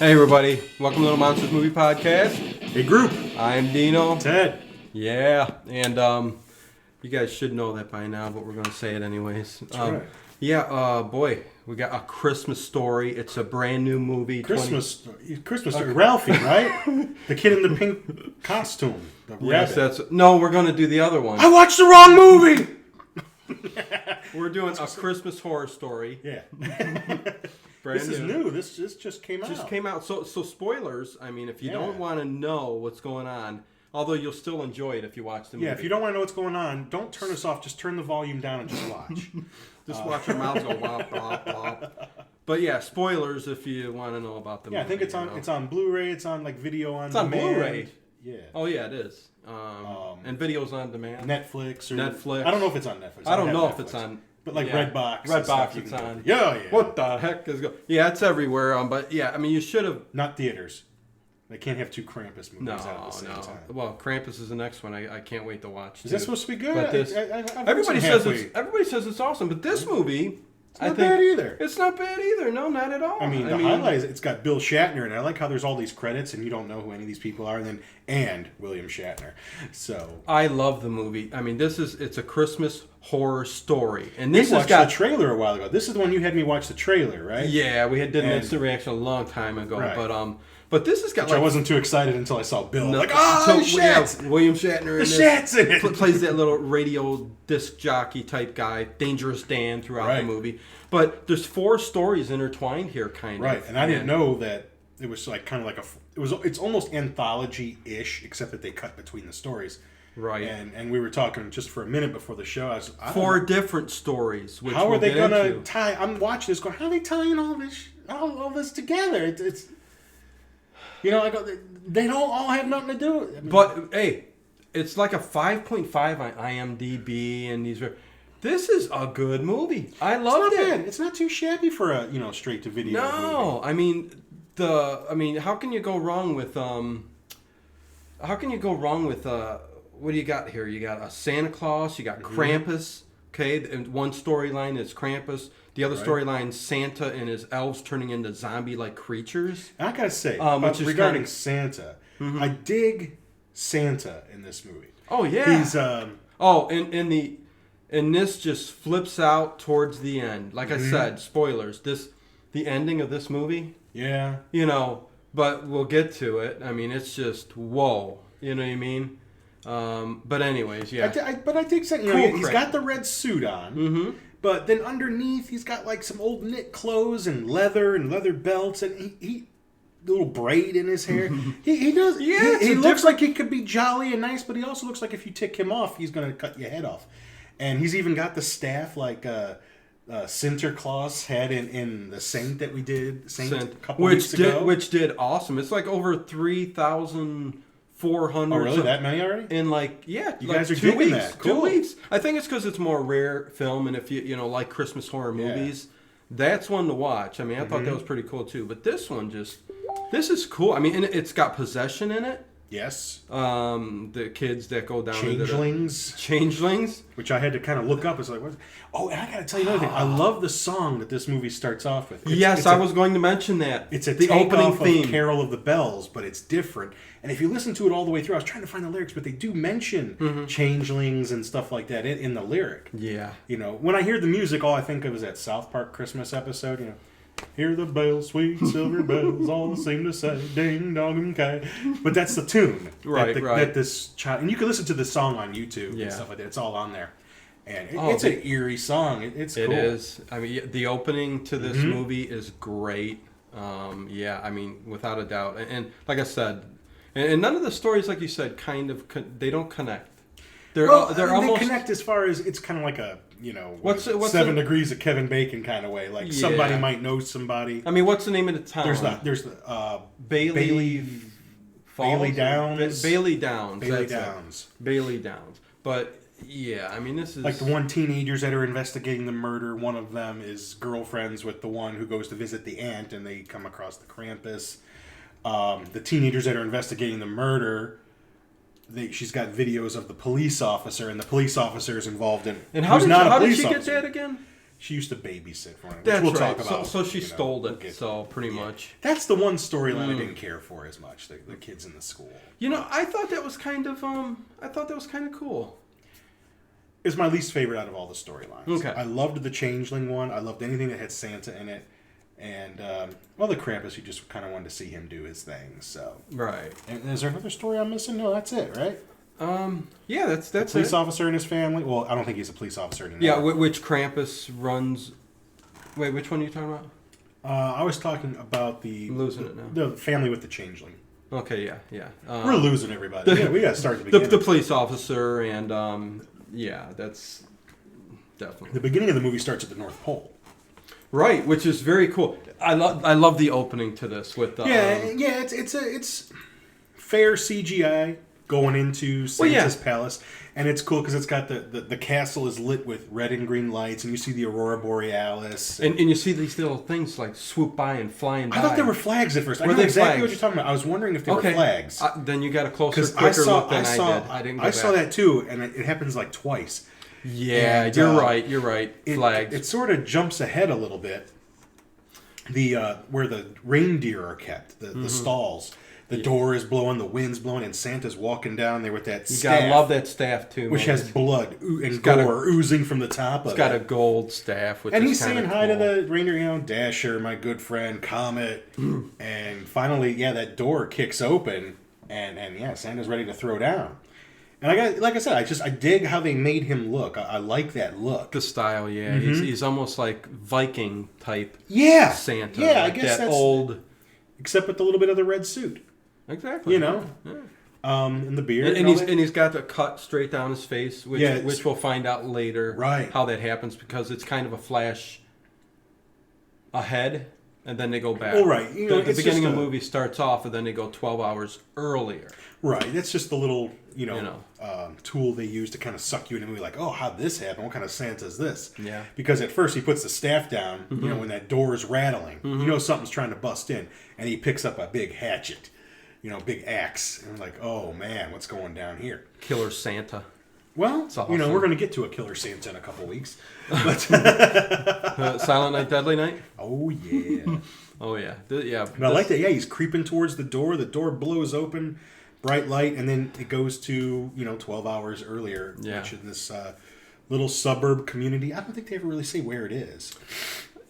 Hey everybody, welcome to Little Monsters Movie Podcast. Hey group, I'm Dino. Ted. Yeah, and you guys should know that by now, but we're going to say it anyways. That's right. Yeah, boy, we got A Christmas Story. It's a brand new movie. Christmas story. Ralphie, right? The kid in the pink costume. The Yes, rabbit. No, we're going to do the other one. I watched the wrong movie! We're doing A Christmas Horror Story. Yeah. Brand This is new. This just came out. Just came out. So spoilers, I mean, if you don't want to know what's going on, although you'll still enjoy it if you watch the movie. Yeah, if you don't want to know what's going on, don't turn us off. Just turn the volume down and just watch. Just watch our mouths go wop, wop, wop. But yeah, spoilers if you want to know about the movie. Yeah, I think it's on Blu-ray. It's on like video on demand. It's on Blu-ray. Yeah. Oh yeah, it is. And videos on demand. Netflix or Netflix. I don't know if it's on Netflix. I don't know have if it's Netflix. on. But like yeah. Redbox. Redbox, it's on. Yeah. What the heck is going? Yeah, it's everywhere. But yeah, I mean, you should have. Not theaters. They can't have two Krampus movies out at the same time. Well, Krampus is the next one. I can't wait to watch. Is that supposed to be good? But this, everybody says it's awesome. But this movie, it's not bad either. It's not bad either. No, not at all. I mean, the highlight is it's got Bill Shatner, and I like how there's all these credits, and you don't know who any of these people are, and William Shatner. So I love the movie. I mean, it's a Christmas horror story, and this we has watched got the trailer a while ago. This is the one you had me watch the trailer, right? Yeah, we did an instant reation a long time ago, right. but this has got. Which I wasn't too excited until I saw Bill. No, like, oh, William Shatner. The Shat's in it. Plays that little radio disc jockey type guy, Dangerous Dan, throughout the movie. But there's 4 stories intertwined here, kind of. Right, and I didn't know that it was like kind of like it's almost anthology-ish, except that they cut between the stories. Right. And we were talking just for a minute before the show. 4 different stories. Which how are they going to tie? I'm watching this going, how are they tying all this together? It's you know, they don't all have nothing to do with it. I mean, but, hey, it's like a 5.5 on IMDb, and this is a good movie. I loved it. Bad. It's not too shabby for a straight to video movie. No, I mean how can you go wrong with what do you got here? You got a Santa Claus, you got Krampus. Okay, and one storyline is Krampus. The other storyline, Santa and his elves turning into zombie-like creatures. And I gotta say, regarding Santa, I dig Santa in this movie. Oh yeah, he's and this just flips out towards the end. Like I said, spoilers. The ending of this movie. Yeah. But we'll get to it. I mean, it's just whoa. You know what I mean? But anyways, yeah. I dig Santa. Cool he's got the red suit on. Mm-hmm. But then underneath, he's got like some old knit clothes and leather belts, and he little braid in his hair. he does. Yeah, he looks like he could be jolly and nice, but he also looks like if you tick him off, he's going to cut your head off. And he's even got the staff like Sinterklaas had in the Saint that we did a couple weeks ago. Which did awesome. It's like over 3,400. Oh, really? That many already? In you guys are 2 digging weeks. that. Cool. 2 weeks. I think it's because it's more rare film, and if you like Christmas horror movies, that's one to watch. I mean, I thought that was pretty cool too. But this is cool. I mean, and it's got possession in it. Yes. The kids that go down changelings, which I had to kind of look up. It's like, what? Oh, and I got to tell you another thing. I love the song that this movie starts off with. I was going to mention that. It's the opening theme of Carol of the Bells, but it's different. And if you listen to it all the way through, I was trying to find the lyrics, but they do mention changelings and stuff like that in the lyric. Yeah. When I hear the music, all I think of is that South Park Christmas episode. Hear the bells, sweet silver bells, all seem to say, ding dong and kite. But that's the tune. Right. That this child, and you can listen to the song on YouTube and stuff like that. It's all on there. And it's an eerie song. It's cool. It is. I mean, the opening to this movie is great. I mean, without a doubt. And like I said, and none of the stories, like you said, they don't connect. They're almost... They connect as far as it's kind of like a, what's 7 degrees of Kevin Bacon kind of way. Like somebody might know somebody. I mean, what's the name of the town? There's the Bailey Downs. Bailey Downs. Bailey Downs. But yeah, I mean, this is like the one teenagers that are investigating the murder. One of them is girlfriends with the one who goes to visit the aunt, and they come across the Krampus. The teenagers that are investigating the murder, she's got videos of the police officer, and the police officer is involved in. And how did she get that again? she used to babysit for him. That's we'll right. Talk about, so she stole it. Pretty much. That's the one storyline I didn't care for as much. The kids in the school. I thought that was kind of cool. It's my least favorite out of all the storylines. Okay. I loved the changeling one. I loved anything that had Santa in it. And, the Krampus, you just kind of wanted to see him do his thing, so. Right. And is there another story I'm missing? No, that's it, right? Yeah, that's the police it. officer and his family. Well, I don't think he's a police officer anymore. Yeah, which Krampus runs... Wait, which one are you talking about? I was talking about I'm losing it now. The family with the changeling. Okay, yeah. We're losing everybody. We got to start at the beginning. The police officer and, that's definitely... The beginning of the movie starts at the North Pole. Right, which is very cool. I love the opening to this with the... It's fair CGI going into Santa's palace, and it's cool because it's got the castle is lit with red and green lights, and you see the Aurora Borealis, and you see these little things like swoop by and flying by. I thought they were flags at first. I know exactly what you're talking about. I was wondering if they were flags. Then you got a quicker look than I did. I didn't. I saw that too, and it happens like twice. Yeah, and, you're right. Flags. It sort of jumps ahead a little bit. Where the reindeer are kept, the stalls. The door is blowing, the wind's blowing, and Santa's walking down there with that staff. You gotta love that staff too, which has blood and gore oozing from the top of it. It's got a gold staff, and he's saying hi to the reindeer, Dasher, my good friend, Comet, and finally, that door kicks open, and Santa's ready to throw down. And like I said, I dig how they made him look. I like that look. The style, yeah. Mm-hmm. He's almost like Viking type. Yeah, Santa. Yeah, like I guess that's old, except with a little bit of the red suit. Exactly. Yeah. And the beard, and he's got the cut straight down his face, which we'll find out later, right? How that happens because it's kind of a flash ahead, and then they go back. Oh, right. The beginning of the movie starts off, and then they go 12 hours earlier. Right. That's just the little tool they use to kind of suck you into the movie. Like, oh, how'd this happen? What kind of Santa is this? Yeah. Because at first he puts the staff down. When that door is rattling, something's trying to bust in, and he picks up a big hatchet. Big axe. And I'm like, oh, man, what's going down here? Killer Santa. Well, awesome. We're going to get to a Killer Santa in a couple weeks. But Silent Night, Deadly Night? Oh, yeah. Oh, yeah. Yeah. But I like that. Yeah, he's creeping towards the door. The door blows open, bright light, and then it goes to, 12 hours earlier, which in this little suburb community. I don't think they ever really say where it is.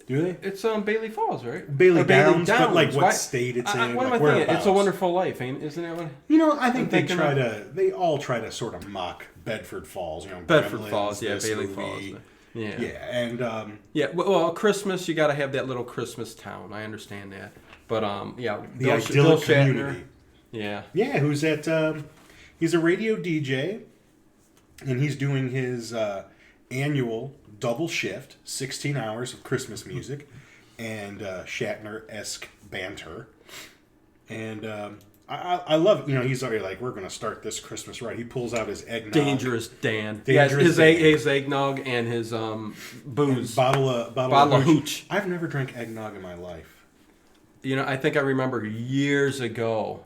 Do they? It's Bailey Falls, right? Bailey Downs, but like what state it's in. What am I thinking? It's a Wonderful Life, isn't it? I think they all try to sort of mock Bedford Falls. Bedford Gremlins, Falls, Bailey movie. Falls. Yeah. Yeah, and well, Christmas, you got to have that little Christmas town. I understand that, but the idyllic community. Yeah. Yeah, who's at? He's a radio DJ, and he's doing his annual double shift, 16 hours of Christmas music, and Shatner-esque banter. And I love, he's already like, we're going to start this Christmas right. He pulls out his eggnog. Dangerous Dan. His eggnog and his booze. Bottle of hooch. I've never drank eggnog in my life. I think I remember years ago.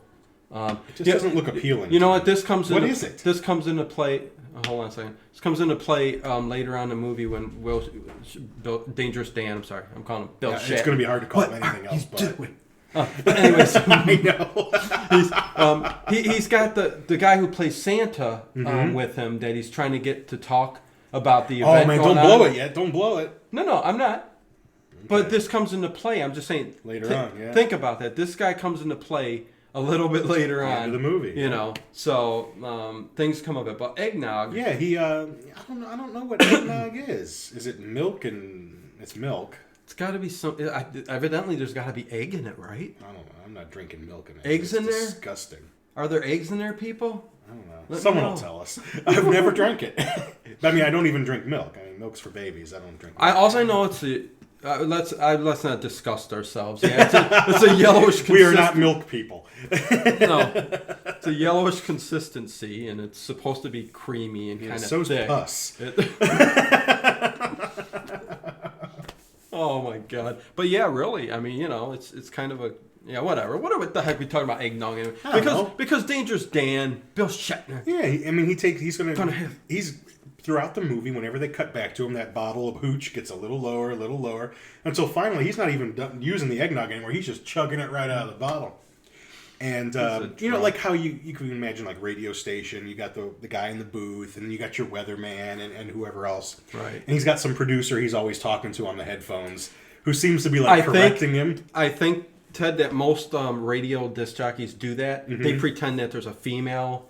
It just doesn't look appealing. You know what? This comes. What is it? This comes into play. Hold on a second. This comes into play later on in the movie when Dangerous Dan. I'm sorry, I'm calling him Bill. Shatner. It's going to be hard to call him anything else. But anyways, I know. he's got the guy who plays Santa with him that he's trying to get to talk about the event. Oh man, don't blow it yet. Don't blow it. No, I'm not. Okay. But this comes into play. I'm just saying. Later on, yeah. Think about that. This guy comes into play a little bit later on in the movie, so things come of it. But eggnog, I don't know what eggnog is. Is it milk? And it's milk. It's got to be some. Evidently, there's got to be egg in it, right? I don't know. I'm not drinking milk in it. Eggs in there? Disgusting. Are there eggs in there, people? I don't know. Someone will tell us. I've never drank it. I mean, I don't even drink milk. I mean, milk's for babies. I don't drink milk. Also, I know it's let's not disgust ourselves. Yeah, it's a yellowish. We are not milk people. No, it's a yellowish consistency, and it's supposed to be creamy and kind of so's thick. Pus. Oh my god! But yeah, really, I mean, it's kind of a whatever. What the heck are we talking about eggnog anyway? Because Dangerous Dan, Bill Shatner. Yeah, I mean, he's throughout the movie, whenever they cut back to him, that bottle of hooch gets a little lower, until finally he's not even using the eggnog anymore. He's just chugging it right out of the bottle. And, like how you can imagine, like, radio station, you got the guy in the booth, and you got your weatherman and whoever else. Right. And he's got some producer he's always talking to on the headphones who seems to be, like, correcting him. I think, Ted, that most radio disc jockeys do that. Mm-hmm. They pretend that there's a female,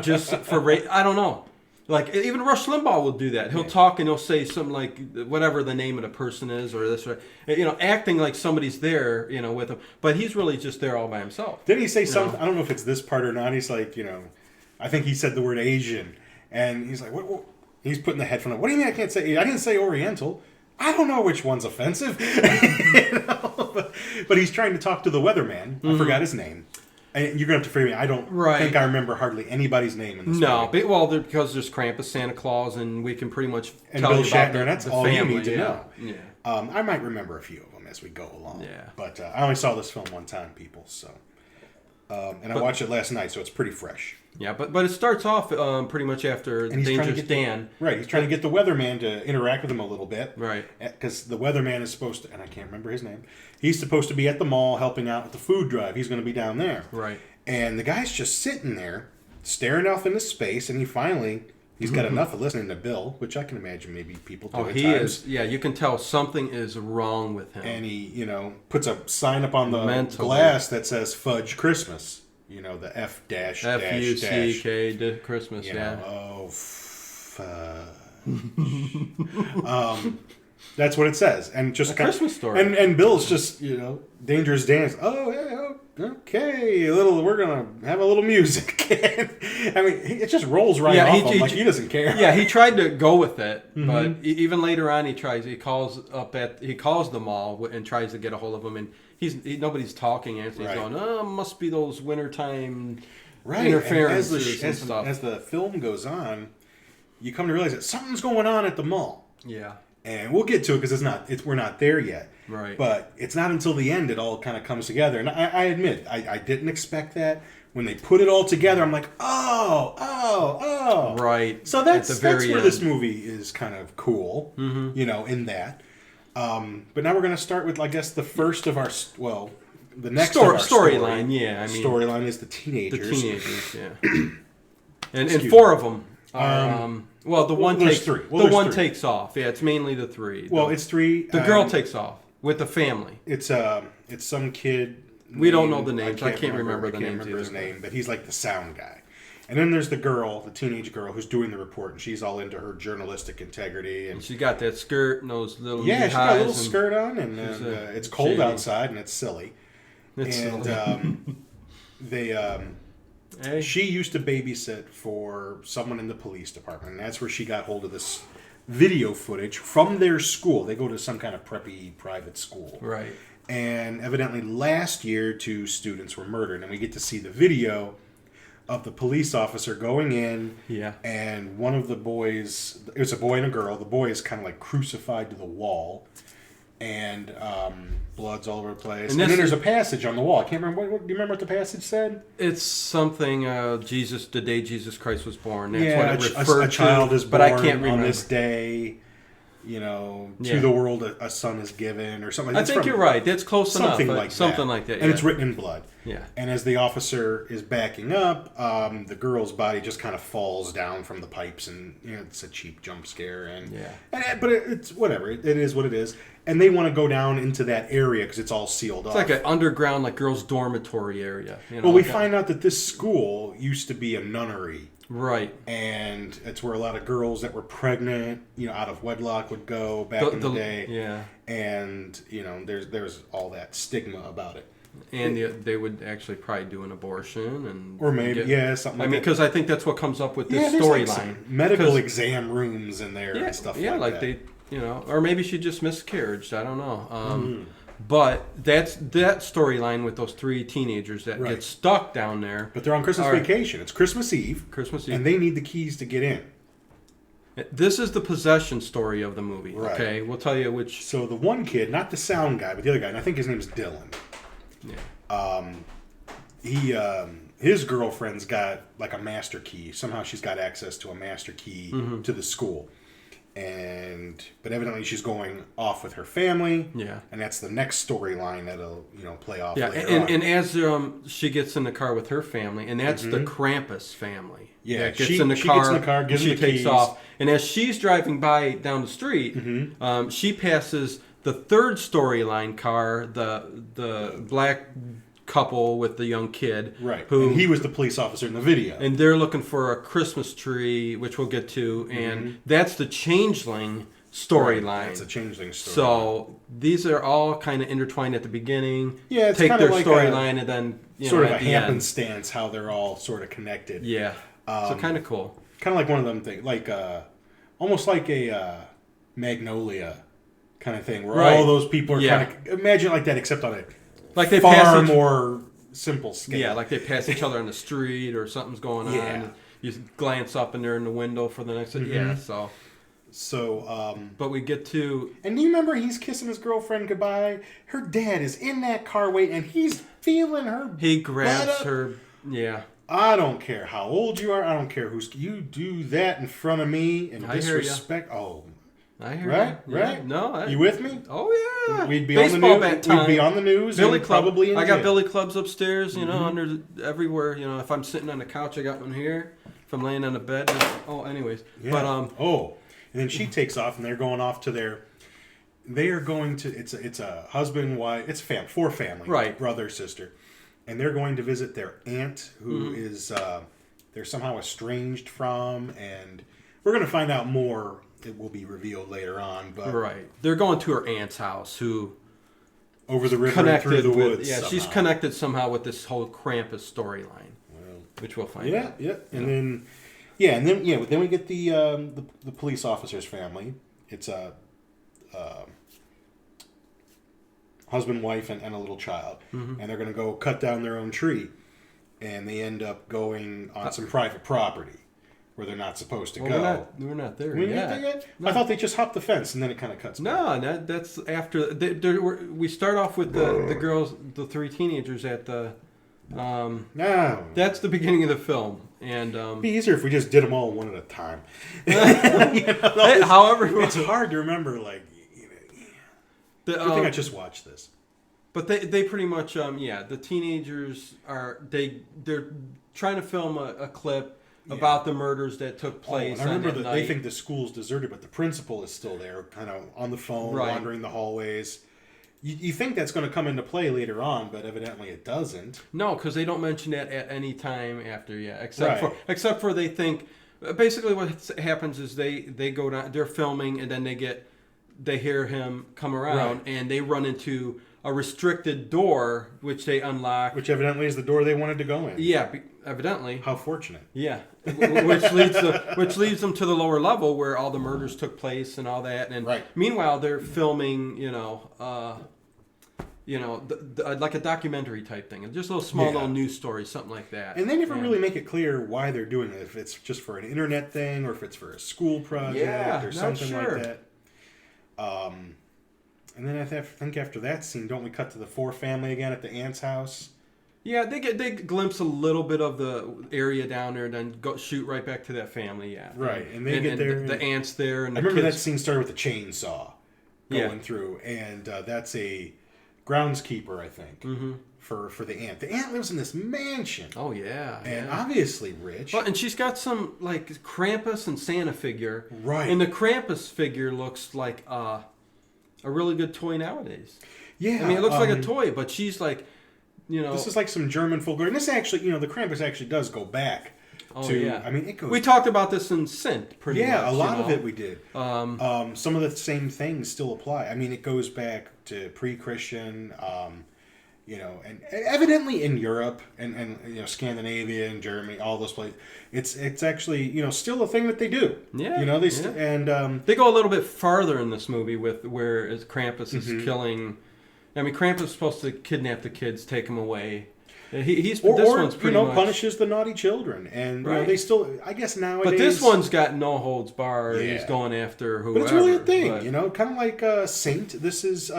just for I don't know. Like, even Rush Limbaugh will do that. He'll talk and he'll say something like, whatever the name of the person is, or this, or, acting like somebody's there, with him. But he's really just there all by himself. Didn't he say something? I don't know if it's this part or not. He's like, I think he said the word Asian. And he's like, what? He's putting the headphone on. What do you mean I can't say? I didn't say Oriental. I don't know which one's offensive. But he's trying to talk to the weatherman. I forgot his name. And you're going to have to forgive me. I don't think I remember hardly anybody's name in this movie. No, because there's Krampus, Santa Claus, and we can pretty much and tell Bill you about Shatner, that's the all family. you need to know. Yeah. I might remember a few of them as we go along. Yeah. But I only saw this film one time, people. So, I watched it last night, so it's pretty fresh. Yeah, but it starts off pretty much after Dangerous Dan. Right, he's trying to get the weatherman to interact with him a little bit. Right. Because the weatherman is supposed to, and I can't remember his name, he's supposed to be at the mall helping out with the food drive. He's going to be down there. Right. And the guy's just sitting there, staring off into space, and he's got enough of listening to Bill, which I can imagine maybe people do at times. Is. Yeah, you can tell something is wrong with him. And he, puts a sign up on the glass that says Fudge Christmas. The F-U-C-K Christmas, that's what it says. And just Christmas story. And Bill's just, Dangerous Dan's, okay, we're going to have a little music. I mean, it just rolls right off him like he doesn't care. Yeah, he tried to go with it, but even later on he calls the mall and tries to get a hold of him, and nobody's talking. And he's going, must be those wintertime interferences and stuff. As the film goes on, you come to realize that something's going on at the mall. Yeah. And we'll get to it because we're not there yet. Right. But it's not until the end it all kind of comes together. And I admit, I didn't expect that. When they put it all together, I'm like, oh. Right. So that's where this movie is kind of cool, in that. But now we're going to start with, I guess, the first of our, the next storyline. Storyline is the teenagers. Yeah. and four of them are, the one takes three. Takes off. Yeah, it's mainly the three. It's three. The girl takes off with the family. It's some kid. We don't know the names. I can't remember the names. I can't remember his name, but he's like the sound guy. And then there's the teenage girl who's doing the report, and she's all into her journalistic integrity. And she got that skirt and those little she got a little skirt on, and it's cold outside, and it's silly. She used to babysit for someone in the police department, and that's where she got hold of this video footage from their school. They go to some kind of preppy private school. Right. And evidently last year 2 students were murdered, and we get to see the video of the police officer going in, and one of the boys, it was a boy and a girl, the boy is kind of like crucified to the wall, and blood's all over the place. And then there's a passage on the wall. I can't remember, do you remember what the passage said? It's something, the day Jesus Christ was born. That's what it referred a child is born but I can't remember. On this day. To the world a son is given, or something. I think you're right. That's close enough. Something like that. And it's written in blood. Yeah. And as the officer is backing up, the girl's body just kind of falls down from the pipes, and it's a cheap jump scare. But it's whatever. It is what it is. And they want to go down into that area because it's all sealed off. It's like an underground, girls' dormitory area. We find out that this school used to be a nunnery. Right. And it's where a lot of girls that were pregnant, out of wedlock would go back in the day. Yeah. And, there's all that stigma about it. And they would actually probably do an abortion. Or maybe, something like that. Because I think that's what comes up with this storyline. Medical exam rooms in there and stuff like that. Yeah, they, or maybe she just miscarried. I don't know. But that's that storyline with those 3 teenagers that get stuck down there. But they're on Christmas vacation. It's Christmas Eve. And they need the keys to get in. This is the possession story of the movie. Right. Okay, we'll tell you which. So the one kid, not the sound guy, but the other guy, and I think his name's Dylan. Yeah. his girlfriend's got like a master key. Somehow she's got access to a master key to the school. But evidently she's going off with her family. Yeah. And that's the next storyline that'll, play off later on. And as she gets in the car with her family, and that's the Krampus family. Yeah, that gets in the car, gives she them the takes keys. off. And as she's driving by down the street, she passes the third storyline car, the black couple with the young kid. Right. Who, and he was the police officer in the video. And they're looking for a Christmas tree, which we'll get to. And that's the changeling storyline. Right, that's a changeling story. So these are all kind of intertwined at the beginning. Yeah, it's take kind their of like storyline and then sort of a happenstance how they're all sort of connected. Yeah. So kind of cool. Kind of like one of them things, like almost like a Magnolia kind of thing, where all those people are kind of imagine like that, except on a like they far more simple scale. Yeah, like they pass each other on the street or something's going on. You glance up and they're in the window for the next. Yeah, so. But we get to. And do you remember he's kissing his girlfriend goodbye? Her dad is in that car waiting, and he's feeling her. He grabs her. Yeah. I don't care how old you are. I don't care who's. You do that in front of me and disrespect. Oh. I hear right, you. Right. Yeah. No, you with me? Oh yeah. We'd be Baseball on the news. bat time. We'd be on the news. Billy Club. Probably in I got jail. Billy Clubs upstairs. Under everywhere. If I'm sitting on the couch, I got one here. If I'm laying on the bed. Anyways. Yeah. But and then she takes off, and they're going off to their. They are going to. It's a husband, wife. It's four family. Right. Brother, sister, and they're going to visit their aunt, who is they're somehow estranged from, and we're going to find out more. It will be revealed later on, but they're going to her aunt's house, who over the river and through the woods. Yeah, she's connected somehow with this whole Krampus storyline, which we'll find out. Yeah, and then we get the police officer's family. It's a husband, wife, and a little child, and they're going to go cut down their own tree, and they end up going on some private property. Where they're not supposed to go. We're not there yet. No. I thought they just hopped the fence and then it kind of cuts. No, that's after. We start off with the girls, the three teenagers at the. No. That's the beginning of the film, and it'd be easier if we just did them all one at a time. However, it's hard to remember. Like, I think I just watched this. But they pretty much the teenagers they're trying to film a clip. About the murders that took place. And I remember that they think the school's deserted, but the principal is still there, kind of on the phone, wandering the hallways. You think that's going to come into play later on, but evidently it doesn't. No, because they don't mention that at any time after, except for they think. Basically, what happens is they go down, they're filming, and then they hear him come around, and they run into a restricted door, which they unlock. Which evidently is the door they wanted to go in. Yeah, evidently. How fortunate. Yeah, which leads them to the lower level where all the murders took place and all that. And meanwhile, they're filming, like a documentary type thing, and just little small little news stories, something like that. And they never really make it clear why they're doing it. If it's just for an internet thing, or if it's for a school project, or something like that. And then I think after that scene, don't we cut to the four family again at the aunt's house? Yeah, they glimpse a little bit of the area down there, then go shoot right back to that family. Yeah, right. And they get there. The aunt's there, and I remember that scene started with a chainsaw going through, and that's a groundskeeper, I think, for the aunt. The aunt lives in this mansion. Oh yeah, and obviously rich. Well, and she's got some like Krampus and Santa figure. Right. And the Krampus figure looks like a really good toy nowadays. Yeah, I mean it looks like a toy, but she's like. This is like some German folklore, and this actually, the Krampus actually does go back to. I mean, it goes. We talked about this in Synth, pretty much. Yeah, a lot of it we did. Some of the same things still apply. I mean, it goes back to pre-Christian, and evidently in Europe and Scandinavia and Germany, all those places, it's actually still a thing that they do. Yeah, they go a little bit farther in this movie with where Krampus is killing. I mean, Krampus is supposed to kidnap the kids, take them away. This one's pretty much punishes the naughty children, and they still, I guess nowadays. But this one's got no holds barred. Yeah. He's going after whoever. But it's really a thing, kind of like Saint. This is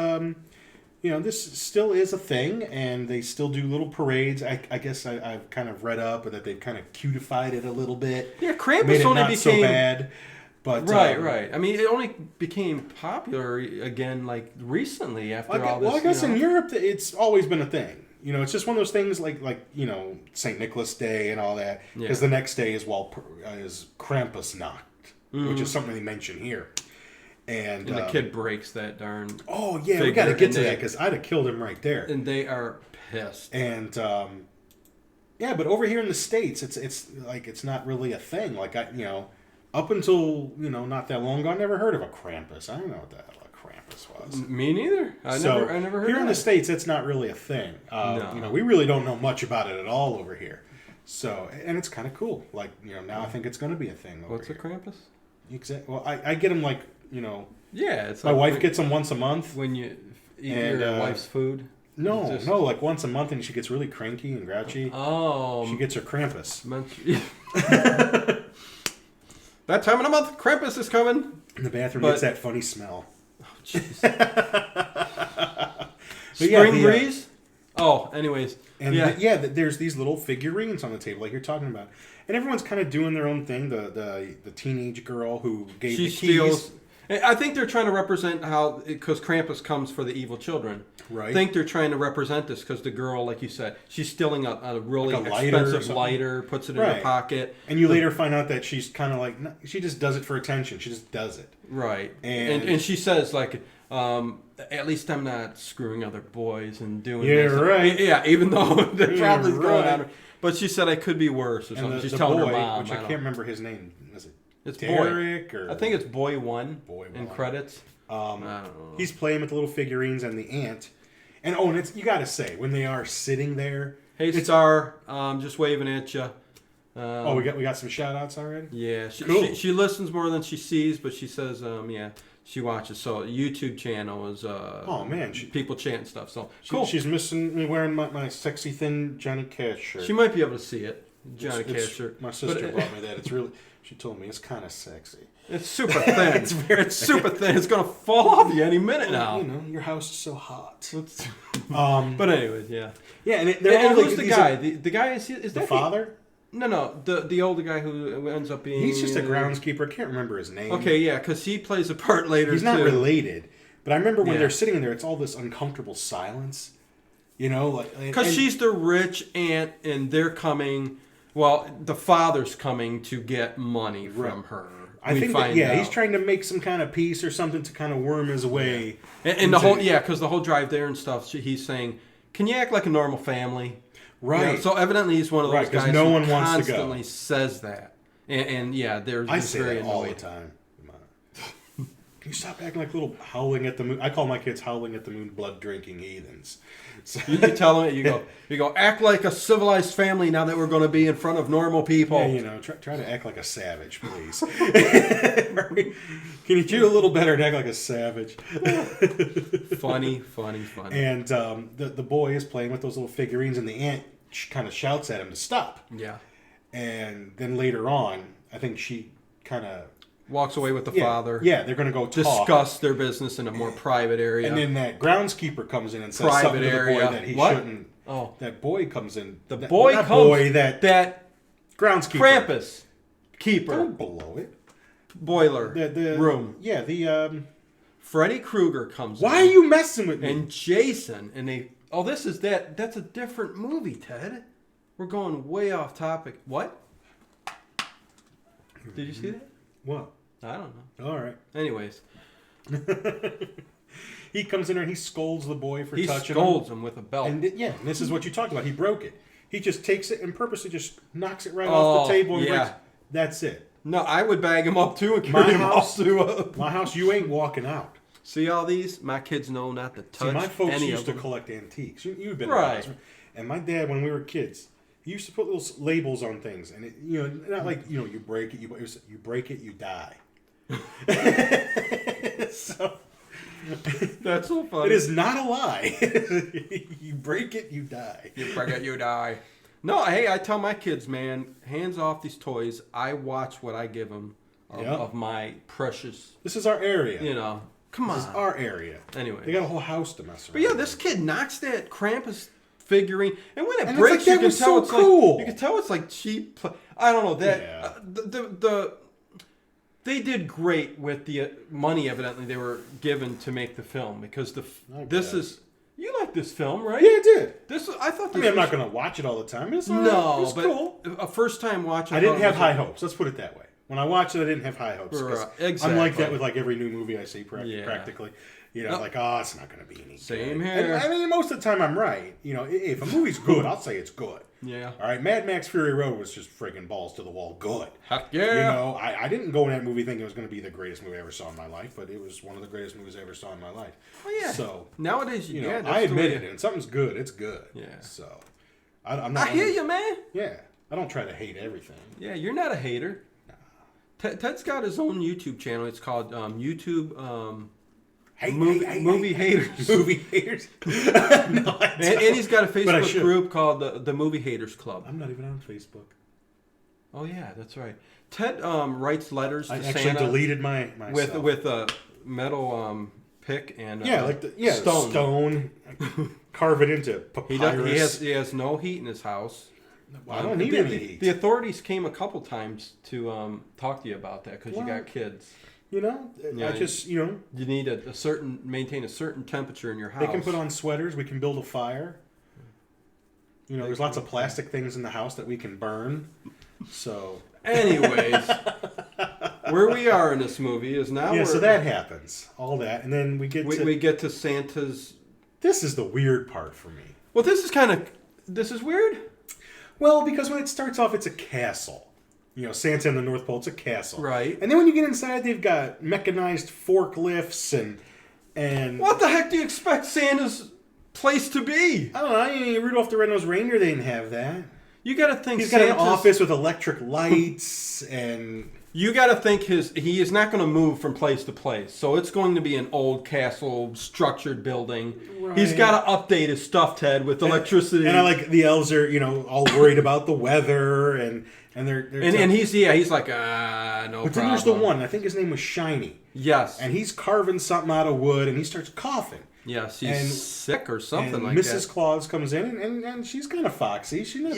this still is a thing, and they still do little parades. I guess I've kind of read up that they've kind of cutified it a little bit. Yeah, Krampus made it only not became so bad. But right. I mean, it only became popular again like recently after all this. Well, I guess in Europe, it's always been a thing. It's just one of those things like St. Nicholas Day and all that. Because the next day is Krampusnacht, which is something they mention here. And the kid breaks that darn. Oh yeah, we got to get to that because I'd have killed him right there. And they are pissed. And but over here in the States, it's not really a thing. Like up until not that long ago, I never heard of a Krampus. I don't know what the hell a Krampus was. Me neither. I never heard. Here of in that. the States, it's not really a thing. No. We really don't know much about it at all over here. So, and it's kind of cool. Like now, I think it's going to be a thing. What's here. a Krampus? Exactly. Well, I get them like Yeah, it's my wife gets them once a month when you eat your wife's food. No, like once a month, and she gets really cranky and grouchy. Oh, she gets her Krampus. That time of the month, Krampus is coming. In the bathroom gets that funny smell. Oh, jeez. Spring breeze? Anyways. And there's these little figurines on the table like you're talking about. And everyone's kind of doing their own thing. The teenage girl who gave the keys. I think they're trying to represent how, because Krampus comes for the evil children. Right. I think they're trying to represent this because the girl, like you said, she's stealing a really expensive lighter, puts it in her pocket. And you later find out that she's kind of like, she just does it for attention. She just does it. Right. And she says, like, at least I'm not screwing other boys and doing this. Yeah, right. Yeah, even though they're probably going on her. But she said I could be worse or something. She's telling her mom. Which I can't remember his name. Is it? It's Derek Boy. I think it's Boy 1 in credits. I don't know. He's playing with the little figurines and the ant. And it's you got to say, when they are sitting there. Hey, Star, just waving at you. We got some shout outs already? Yeah. Cool. She listens more than she sees, but she says, she watches. So YouTube channel is people chanting stuff. So cool. She's missing me wearing my sexy thin Johnny Cash shirt. She might be able to see it. Johnny Cash shirt. My sister brought me that. It's really. She told me it's kind of sexy. It's super thin. It's super thin. It's gonna fall off you any minute now. Your house is so hot. But anyways, yeah. Yeah, and who's the guy? The guy is that the father? No. The older guy who ends up being. He's just a groundskeeper. I can't remember his name. Okay, yeah, because he plays a part later. He's not related, but I remember when they're sitting there, it's all this uncomfortable silence. Because she's the rich aunt, and they're coming. Well, the father's coming to get money from her. I think he's trying to make some kind of peace or something to kind of worm his way. And the whole because the whole drive there and stuff, he's saying, "Can you act like a normal family?" Right. So evidently he's one of those guys no one who wants constantly to go. says that. And there's I say very that all the annoyed. time. Can you stop acting like little howling at the moon? I call my kids howling at the moon, blood drinking heathens. So. You tell them, you go, act like a civilized family now that we're going to be in front of normal people. Yeah, try to act like a savage, please. Can you do a little better and act like a savage? Funny. And the boy is playing with those little figurines, and the aunt kind of shouts at him to stop. Yeah. And then later on, I think she kind of walks away with the father. Yeah, they're going to go discuss their business in a more private area. And then that groundskeeper comes in and says something to the boy that he shouldn't. Oh, that boy comes in. That groundskeeper. Krampus keeper. Don't blow it. Boiler. The room. Yeah, the Freddy Krueger comes in. Why are you messing with me? And Jason, and they. Oh, this is that. That's a different movie, Ted. We're going way off topic. What? Did you see that? What? I don't know. All right. Anyways. He comes in there and he scolds the boy for touching him. He scolds him with a belt. And this is what you talked about. He broke it. He just takes it and purposely just knocks it right off the table. And breaks. That's it. No, I would bag him up too and carry him off to my house, you ain't walking out. See all these? My kids know not to touch any of them. My folks used to collect antiques. You've been right. And my dad, when we were kids, he used to put little labels on things, and not like you break it, you break it, you die. So that's so funny. It is not a lie. You break it, you die. You break it, you die. No, hey, I tell my kids, man, hands off these toys. I watch what I give them of my precious. This is our area. Come on. This is our area. Anyway. They got a whole house to mess around. But yeah, this kid knocks that Krampus figurine, and when it and breaks, it's like, you can tell so it's cool. like you can tell it's like cheap. I don't know that Yeah. they did great with the money. Evidently, they were given to make the film because this is. You like this film, right? Yeah, I did. I thought. I'm not going to watch it all the time. It's but cool. A first time watch. I didn't have high hopes. Let's put it that way. When I watched it, I didn't have high hopes. Exactly. I'm like that with like every new movie I see practically. You know, like, it's not going to be any Same good. here. And, I mean, most of the time I'm right. You know, if a movie's good, I'll say it's good. Yeah. All right, Mad Max Fury Road was just friggin' balls to the wall good. Heck yeah. You know, I didn't go in that movie thinking it was going to be the greatest movie I ever saw in my life, but it was one of the greatest movies I ever saw in my life. Oh, yeah. So, nowadays, you know, I admit it, and something's good, it's good. Yeah. So, I'm not. I hear you, man. Yeah. I don't try to hate everything. Yeah, you're not a hater. Nah. Ted's got his own YouTube channel. It's called YouTube Movie Haters. Movie Haters. No, and he's got a Facebook group called the Movie Haters Club. I'm not even on Facebook. Oh yeah, that's right. Ted writes letters to Santa. I actually deleted my with a metal pick and stone. Carve it into papyrus. He has no heat in his house. Well, I don't need any heat. The authorities came a couple times to talk to you about that because you got kids. You know, I just, you know. You need maintain a certain temperature in your house. They can put on sweaters. We can build a fire. You know, there's lots of plastic things in the house that we can burn. So. Anyways, where we are in this movie is now. Yeah, so that happens. All that. And then we get to Santa's. This is the weird part for me. Well, this is weird. Well, because when it starts off, it's a castle. You know, Santa in the North Pole, it's a castle. Right. And then when you get inside, they've got mechanized forklifts and... What the heck do you expect Santa's place to be? I don't know. I mean, Rudolph the Red-Nosed Reindeer, they didn't have that. You got to think He's got an office with electric lights and... You got to think he is not going to move from place to place. So it's going to be an old castle, structured building. Right. He's got to update his stuff, Ted, with electricity. And I like the elves are, you know, all worried about the weather and he's like, no problem. But then there's the one, I think his name was Shiny. Yes. And he's carving something out of wood and he starts coughing. Yes, he's sick or something like Mrs. that. Mrs. Claus comes in and she's kind of foxy. She's not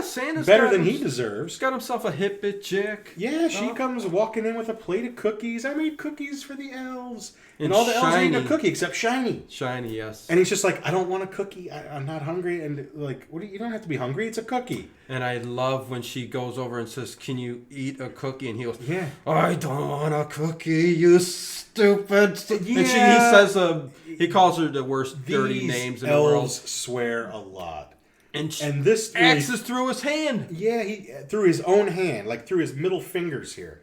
Santa's better than he deserves. He's got himself a hip bit chick. Yeah, she comes walking in with a plate of cookies. I made cookies for the elves. And all the elves eat a cookie except Shiny. Shiny, yes. And he's just like, I don't want a cookie. I'm not hungry. And like, you don't have to be hungry. It's a cookie. And I love when she goes over and says, can you eat a cookie? And he goes, yeah. I don't want a cookie, you stupid. Yeah. And he says, he calls her the worst dirty names in the world. Elves swear a lot. And this axe is through his hand. Yeah, through his own hand, like through his middle fingers here.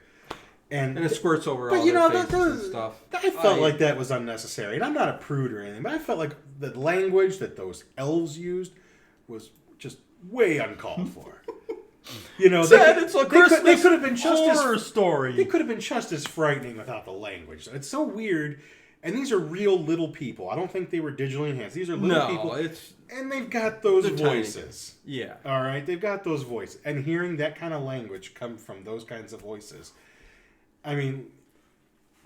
And it squirts over all their faces and stuff. I felt like that was unnecessary. And I'm not a prude or anything, but I felt like the language that those elves used was just way uncalled for. You know, it's a Christmas they could have been just horror story. They could have been just as frightening without the language. It's so weird. And these are real little people. I don't think they were digitally enhanced. These are little people. And they've got those voices. Tiny. Yeah. All right? They've got those voices. And hearing that kind of language come from those kinds of voices. I mean,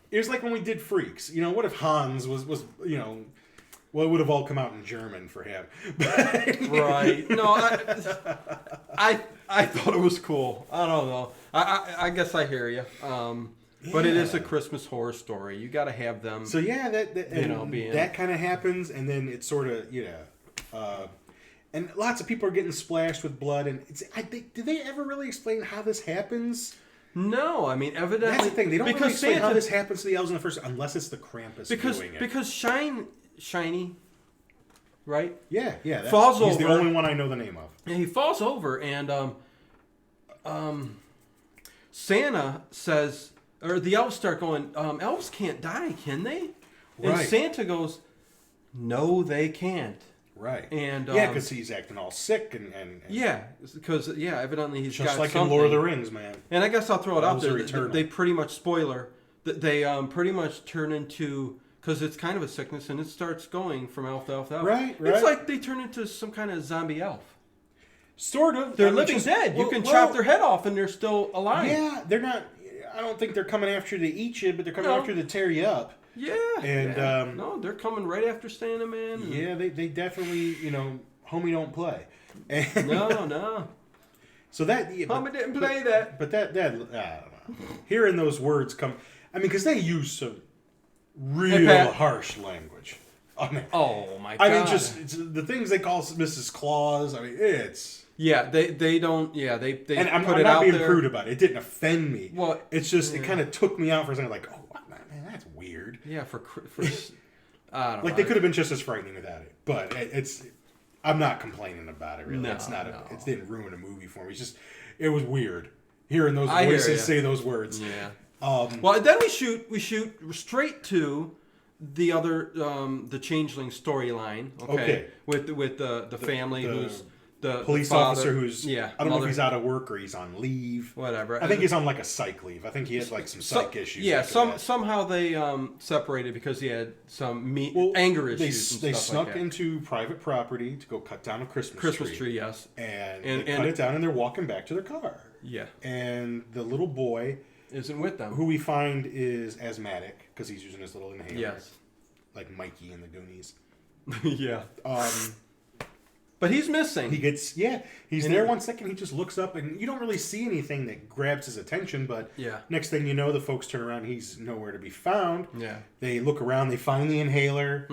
it was like when we did Freaks. You know, what if Hans was you know, well, it would have all come out in German for him. Right. No, I thought it was cool. I don't know. I guess I hear you. But it is a Christmas horror story. You got to have them. So yeah, that kind of happens, and then it's sort of and lots of people are getting splashed with blood. And did they ever really explain how this happens? No, I mean evidently that's the thing. They don't really explain how this happens to the elves in the first, unless it's the Krampus doing it. Because Shiny, right? Yeah, falls over. He's the only one I know the name of. And he falls over, and Santa says. Or the elves start going, elves can't die, can they? Right. And Santa goes, no, they can't. Right. And because he's acting all sick and yeah, because evidently he's just got like something. in Lord of the Rings, man. And I guess I'll throw it out there. They pretty much spoiler that they pretty much turn into, because it's kind of a sickness and it starts going from elf to elf to elf. Right. It's like they turn into some kind of zombie elf. Sort of. They're living dead. You can chop their head off and they're still alive. Yeah, they're not. I don't think they're coming after you to eat you, but they're coming after you to tear you up. Yeah. And no, they're coming right after Santa Man. And... Yeah, they definitely, homie don't play. And No. So that Homie didn't play that. But that I don't know. Hearing those words come, I mean, because they use some real harsh language. I mean, oh my God! I mean, just the things they call Mrs. Claus. I mean, it's they don't. Yeah, they and I'm put it not out being there. prude about it. It didn't offend me. Well, it's just it kind of took me out for a second. Like, oh man, that's weird. Yeah, for I don't know. Like they could have been just as frightening without it, but it's. I'm not complaining about it. Really, no, it's not. No. It didn't ruin a movie for me. It's just it was weird hearing those voices say those words. Yeah. Well, then we shoot straight to the other the changeling storyline. Okay. With the family who's the police father, officer who's I don't know if he's out of work or he's on leave. Whatever. I think he's on like a psych leave. I think he had like some psych issues. Yeah. Somehow they separated because he had some anger issues. They snuck into private property to go cut down a Christmas tree. Yes. And they cut it down and they're walking back to their car. Yeah. And the little boy isn't with them. Who we find is asthmatic because he's using his little inhaler. Yes. Like Mikey in the Goonies. Yeah. But he's missing. He's there 1 second. He just looks up, and you don't really see anything that grabs his attention. But next thing you know, the folks turn around. He's nowhere to be found. Yeah. They look around. They find the inhaler,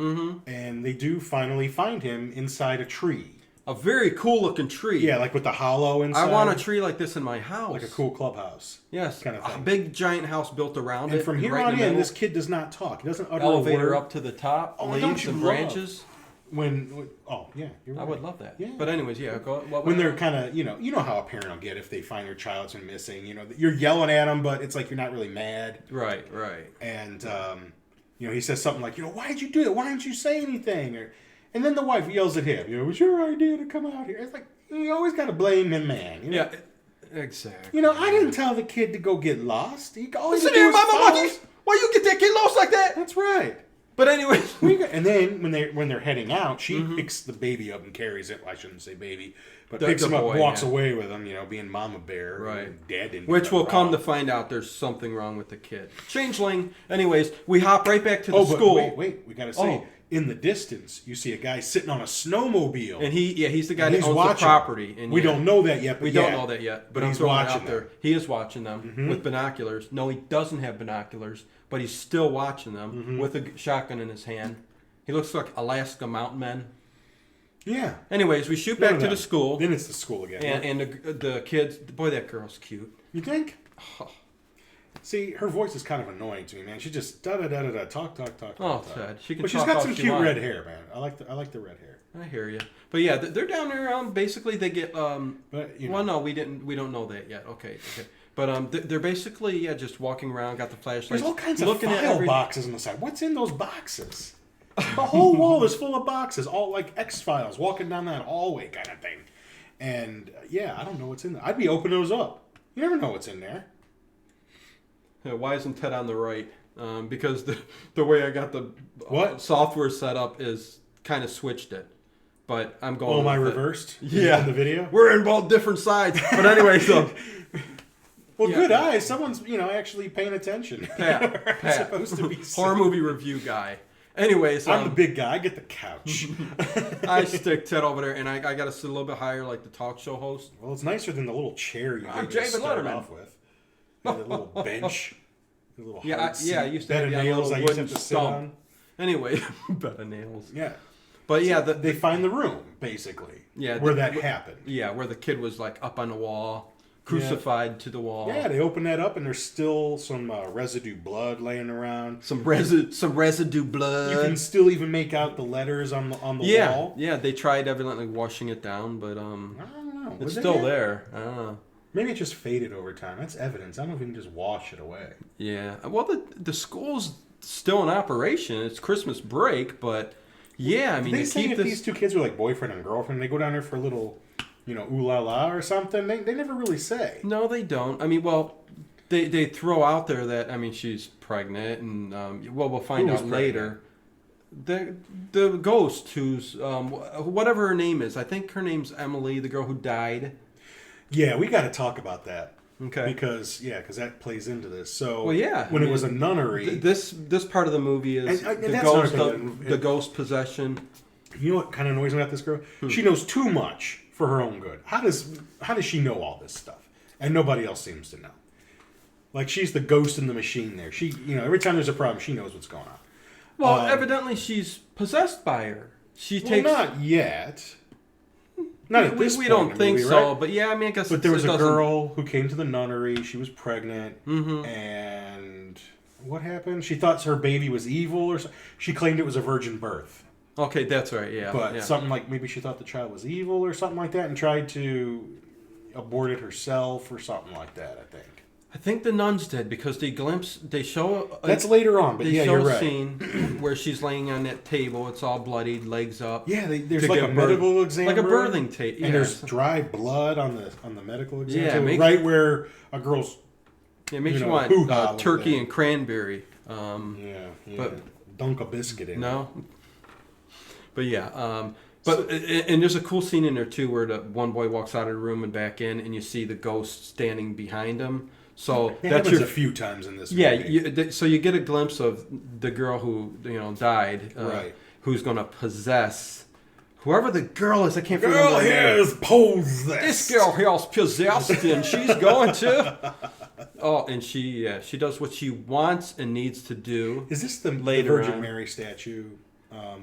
and they do finally find him inside a tree. A very cool looking tree. Yeah, like with the hollow inside. I want a tree like this in my house. Like a cool clubhouse. Yes. Kind of thing. A big giant house built around it. And from here on in, this kid does not talk. He doesn't utter elevator a word. up to the top. Oh, leaves and branches. You're right. I would love that. Yeah. But anyways, when they're kind of, you know how a parent will get if they find their child's been missing. You're yelling at them, but it's like you're not really mad. Right. And he says something like, why'd you do it? Why didn't you say anything? And then the wife yells at him, it was your idea to come out here. It's like you always got to blame the man. Yeah, exactly. I didn't tell the kid to go get lost. Listen here, Mama. Why you get that kid lost like that? That's right. But anyway, and then when they're heading out, she picks the baby up and carries it. Well, I shouldn't say baby, but picks him up, walks away with him. Being Mama Bear. Right. Dad didn't. Which we'll come to find out there's something wrong with the kid. Changeling. Anyways, we hop right back to the school. Wait. We gotta say, in the distance, you see a guy sitting on a snowmobile, and he's the guy that owns the property. And we don't know that yet. But he's watching there. He is watching them with binoculars. No, he doesn't have binoculars. But he's still watching them with a shotgun in his hand. He looks like Alaska mountain men. Yeah. Anyways, we shoot back to the school. Then it's the school again. And the kids, boy, that girl's cute. You think? Oh. See, her voice is kind of annoying to me, man. She just da-da-da-da-da, talk. Ted, she can but she's got some cute red hair, man. I like the red hair. I hear you. But yeah, they're down there. Basically, they get. Well, no, we don't know that yet. Okay. But they're basically just walking around, got the flashlights. There's all kinds of file boxes on the side. What's in those boxes? The whole wall is full of boxes, all like X-Files, walking down that hallway kind of thing. And I don't know what's in there. I'd be opening those up. You never know what's in there. Yeah, why isn't Ted on the right? Because the way I got the software set up is kind of switched it. But I'm going. Oh, am I reversed? Yeah, in the video. We're in both different sides. But anyway, so. Well, good eyes. Someone's, actually paying attention. Pat. Supposed to be horror movie review guy. Anyways, I'm the big guy. I get the couch. I stick Ted over there, and I got to sit a little bit higher, like the talk show host. Well, it's nicer than the little chair you start off with. The little bench. The little I used to have a little wooden stump. Anyway, bed of nails. Yeah. But yeah, they find the room basically. Yeah, where that happened. Yeah, where the kid was like up on the wall. Crucified to the wall. Yeah, they open that up and there's still some residue blood laying around. Some residue blood. You can still even make out the letters on the wall. Yeah, they tried evidently washing it down, but I don't know. It's still there. I don't know. Maybe it just faded over time. That's evidence. I don't know if you can just wash it away. Yeah. Well, the school's still in operation. It's Christmas break, but I mean, they say if these two kids were like boyfriend and girlfriend, they go down there for a little. Ooh la la or something. They never really say. No, they don't. I mean, well, they throw out there that she's pregnant, and we'll find out later. The ghost who's whatever her name is. I think her name's Emily, the girl who died. Yeah, we got to talk about that. Okay. Because that plays into this. So Well, yeah. when it was a nunnery, this part of the movie is the ghost possession. You know what kind of annoys me about this girl? She knows too much for her own good. How does she know all this stuff? And nobody else seems to know. Like, she's the ghost in the machine there. She, every time there's a problem, she knows what's going on. Well, evidently she's possessed by her. Not yet. Not at this point. We don't think movie, so, right? but yeah, I mean, I guess. But there was a girl who came to the nunnery. She was pregnant, mm-hmm. and what happened? She thought her baby was evil, or she claimed it was a virgin birth. Okay, that's right. Yeah, but something like maybe she thought the child was evil or something like that, and tried to abort it herself or something like that. I think the nuns did because they show that's later on, but you're right. A scene where she's laying on that table. It's all bloodied, legs up. Yeah, there's like a medical exam, like a birthing table, and there's dry blood on the medical exam. Yeah, right where a girl's. Yeah, it makes you want turkey and cranberry. But dunk a biscuit in. No. But yeah, and there's a cool scene in there too where the one boy walks out of the room and back in, and you see the ghost standing behind him. So that happens a few times in this movie. Yeah, so you get a glimpse of the girl who died, right? Who's going to possess whoever the girl is. I can't remember. Girl here is possessed. This girl here is possessed, and she's going to. Oh, and she does what she wants and needs to do. Is this the Virgin Mary statue?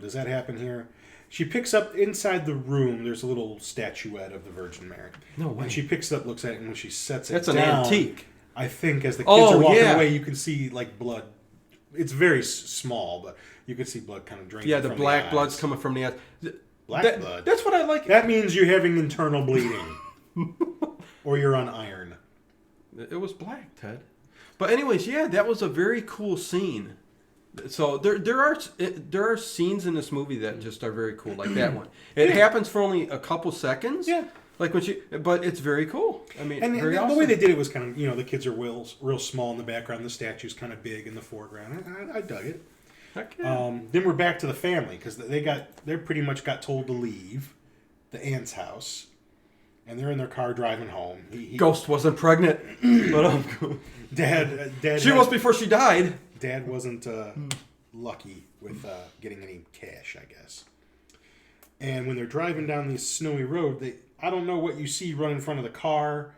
Does that happen here? She picks up inside the room. There's a little statuette of the Virgin Mary. No way. And she picks it up, looks at it, and when she sets it down, that's an antique. I think as the kids are walking away, you can see like blood. It's very small, but you can see blood kind of draining. Yeah, the black blood's coming from the eyes. Black blood. That's what I like. That means you're having internal bleeding, or you're on iron. It was black, Ted. But anyways, yeah, that was a very cool scene. So there are scenes in this movie that just are very cool, like that one. It happens for only a couple seconds. Yeah. Like but it's very cool. I mean, and very awesome. The way they did it was kind of, the kids are real small in the background. The statue's kind of big in the foreground. I dug it. Heck yeah. Then we're back to the family because they pretty much got told to leave the aunt's house, and they're in their car driving home. Ghost wasn't pregnant, but Dad. She was before she died. Dad wasn't lucky with getting any cash, I guess. And when they're driving down this snowy road, I don't know what you see run in front of the car.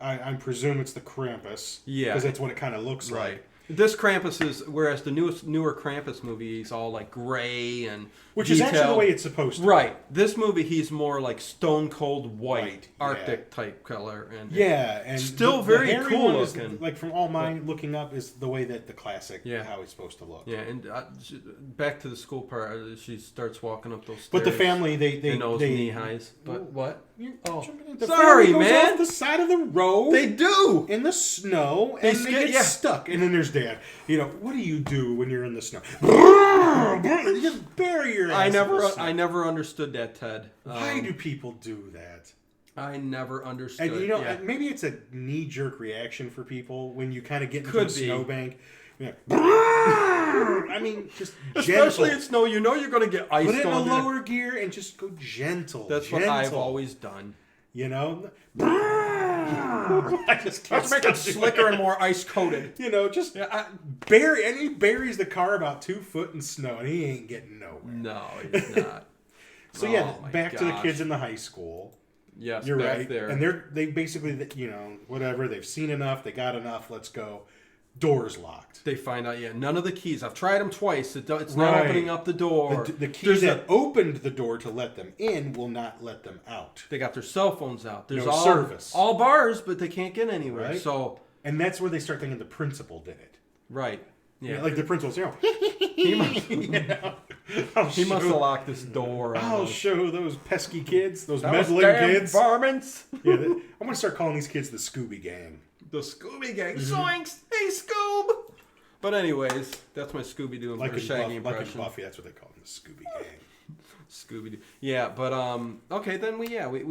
I presume it's the Krampus. Yeah. Because that's what it kind of looks like. This Krampus is, whereas the newer Krampus movie, he's all like gray and which detailed. Is actually the way it's supposed to be. This movie, he's more like stone cold white Arctic type color. And still very cool looking. Like from all mine looking up is the way that the classic, how he's supposed to look. Yeah, and back to the school part, she starts walking up those stairs. But the family, they knee highs. But what? Sorry, man. Off the side of the road. They do in the snow, and they get stuck. And then there's Dad. What do you do when you're in the snow? You just bury your ass. I never understood that, Ted. Why do people do that? I never understood. And maybe it's a knee-jerk reaction for people when you kind of get into a snowbank. I mean, just especially in snow, you're going to get ice. Put it in a lower gear and just go gentle. That's what I've always done. I just can't. Let's make it slicker and more ice coated. Just bury. And he buries the car about 2 foot in snow, and he ain't getting nowhere. No, he's not. So back to the kids in the high school. Yes, you're back right. there, and they basically, whatever. They've seen enough. They got enough. Let's go. Door's locked. They find out, none of the keys. I've tried them twice. It's not opening up the door. The key that opened the door to let them in will not let them out. They got their cell phones out. There's no service. All bars, but they can't get anywhere. Right? So, and that's where they start thinking the principal did it. Right. Yeah. Like the principal's, he must have locked this door. I'll show those pesky kids, those meddling kids. Varmints. I'm going to start calling these kids the Scooby Gang. The Scooby Gang. Zoinks! Hey, Scoob! But anyways, that's my Scooby-Doo and Shaggy impression. Like in Buffy, that's what they call him, the Scooby Gang. Scooby-Doo. Yeah, but, okay, then we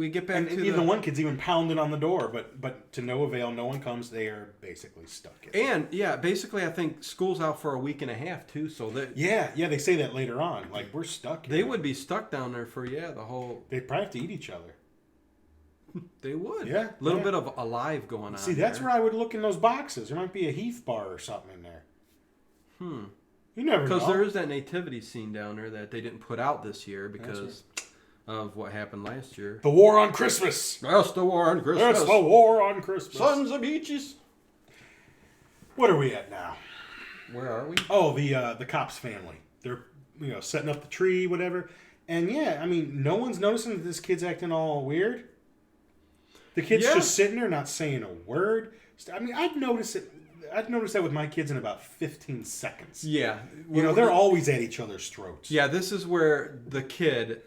get back to the one kid's even pounding on the door, but to no avail, no one comes. They are basically stuck in it. And, basically, I think school's out for a week and a half, too, so that... Yeah, they say that later on. Like, we're stuck. They would be stuck down there for, the whole... They'd probably have to eat each other. They would. Yeah. A little bit of alive going on. See, that's where I would look in those boxes. There might be a Heath bar or something in there. You never know. Because there is that nativity scene down there that they didn't put out this year because of what happened last year. The War on Christmas. That's the War on Christmas. That's the War on Christmas. Sons of Beaches. What are we at now? Where are we? Oh, the Cops family. They're setting up the tree, whatever. And yeah, I mean, no one's noticing that this kid's acting all weird. The kid's just sitting there, not saying a word. I mean, I'd notice that with my kids in about 15 seconds. Yeah. They're always at each other's throats. Yeah, this is where the kid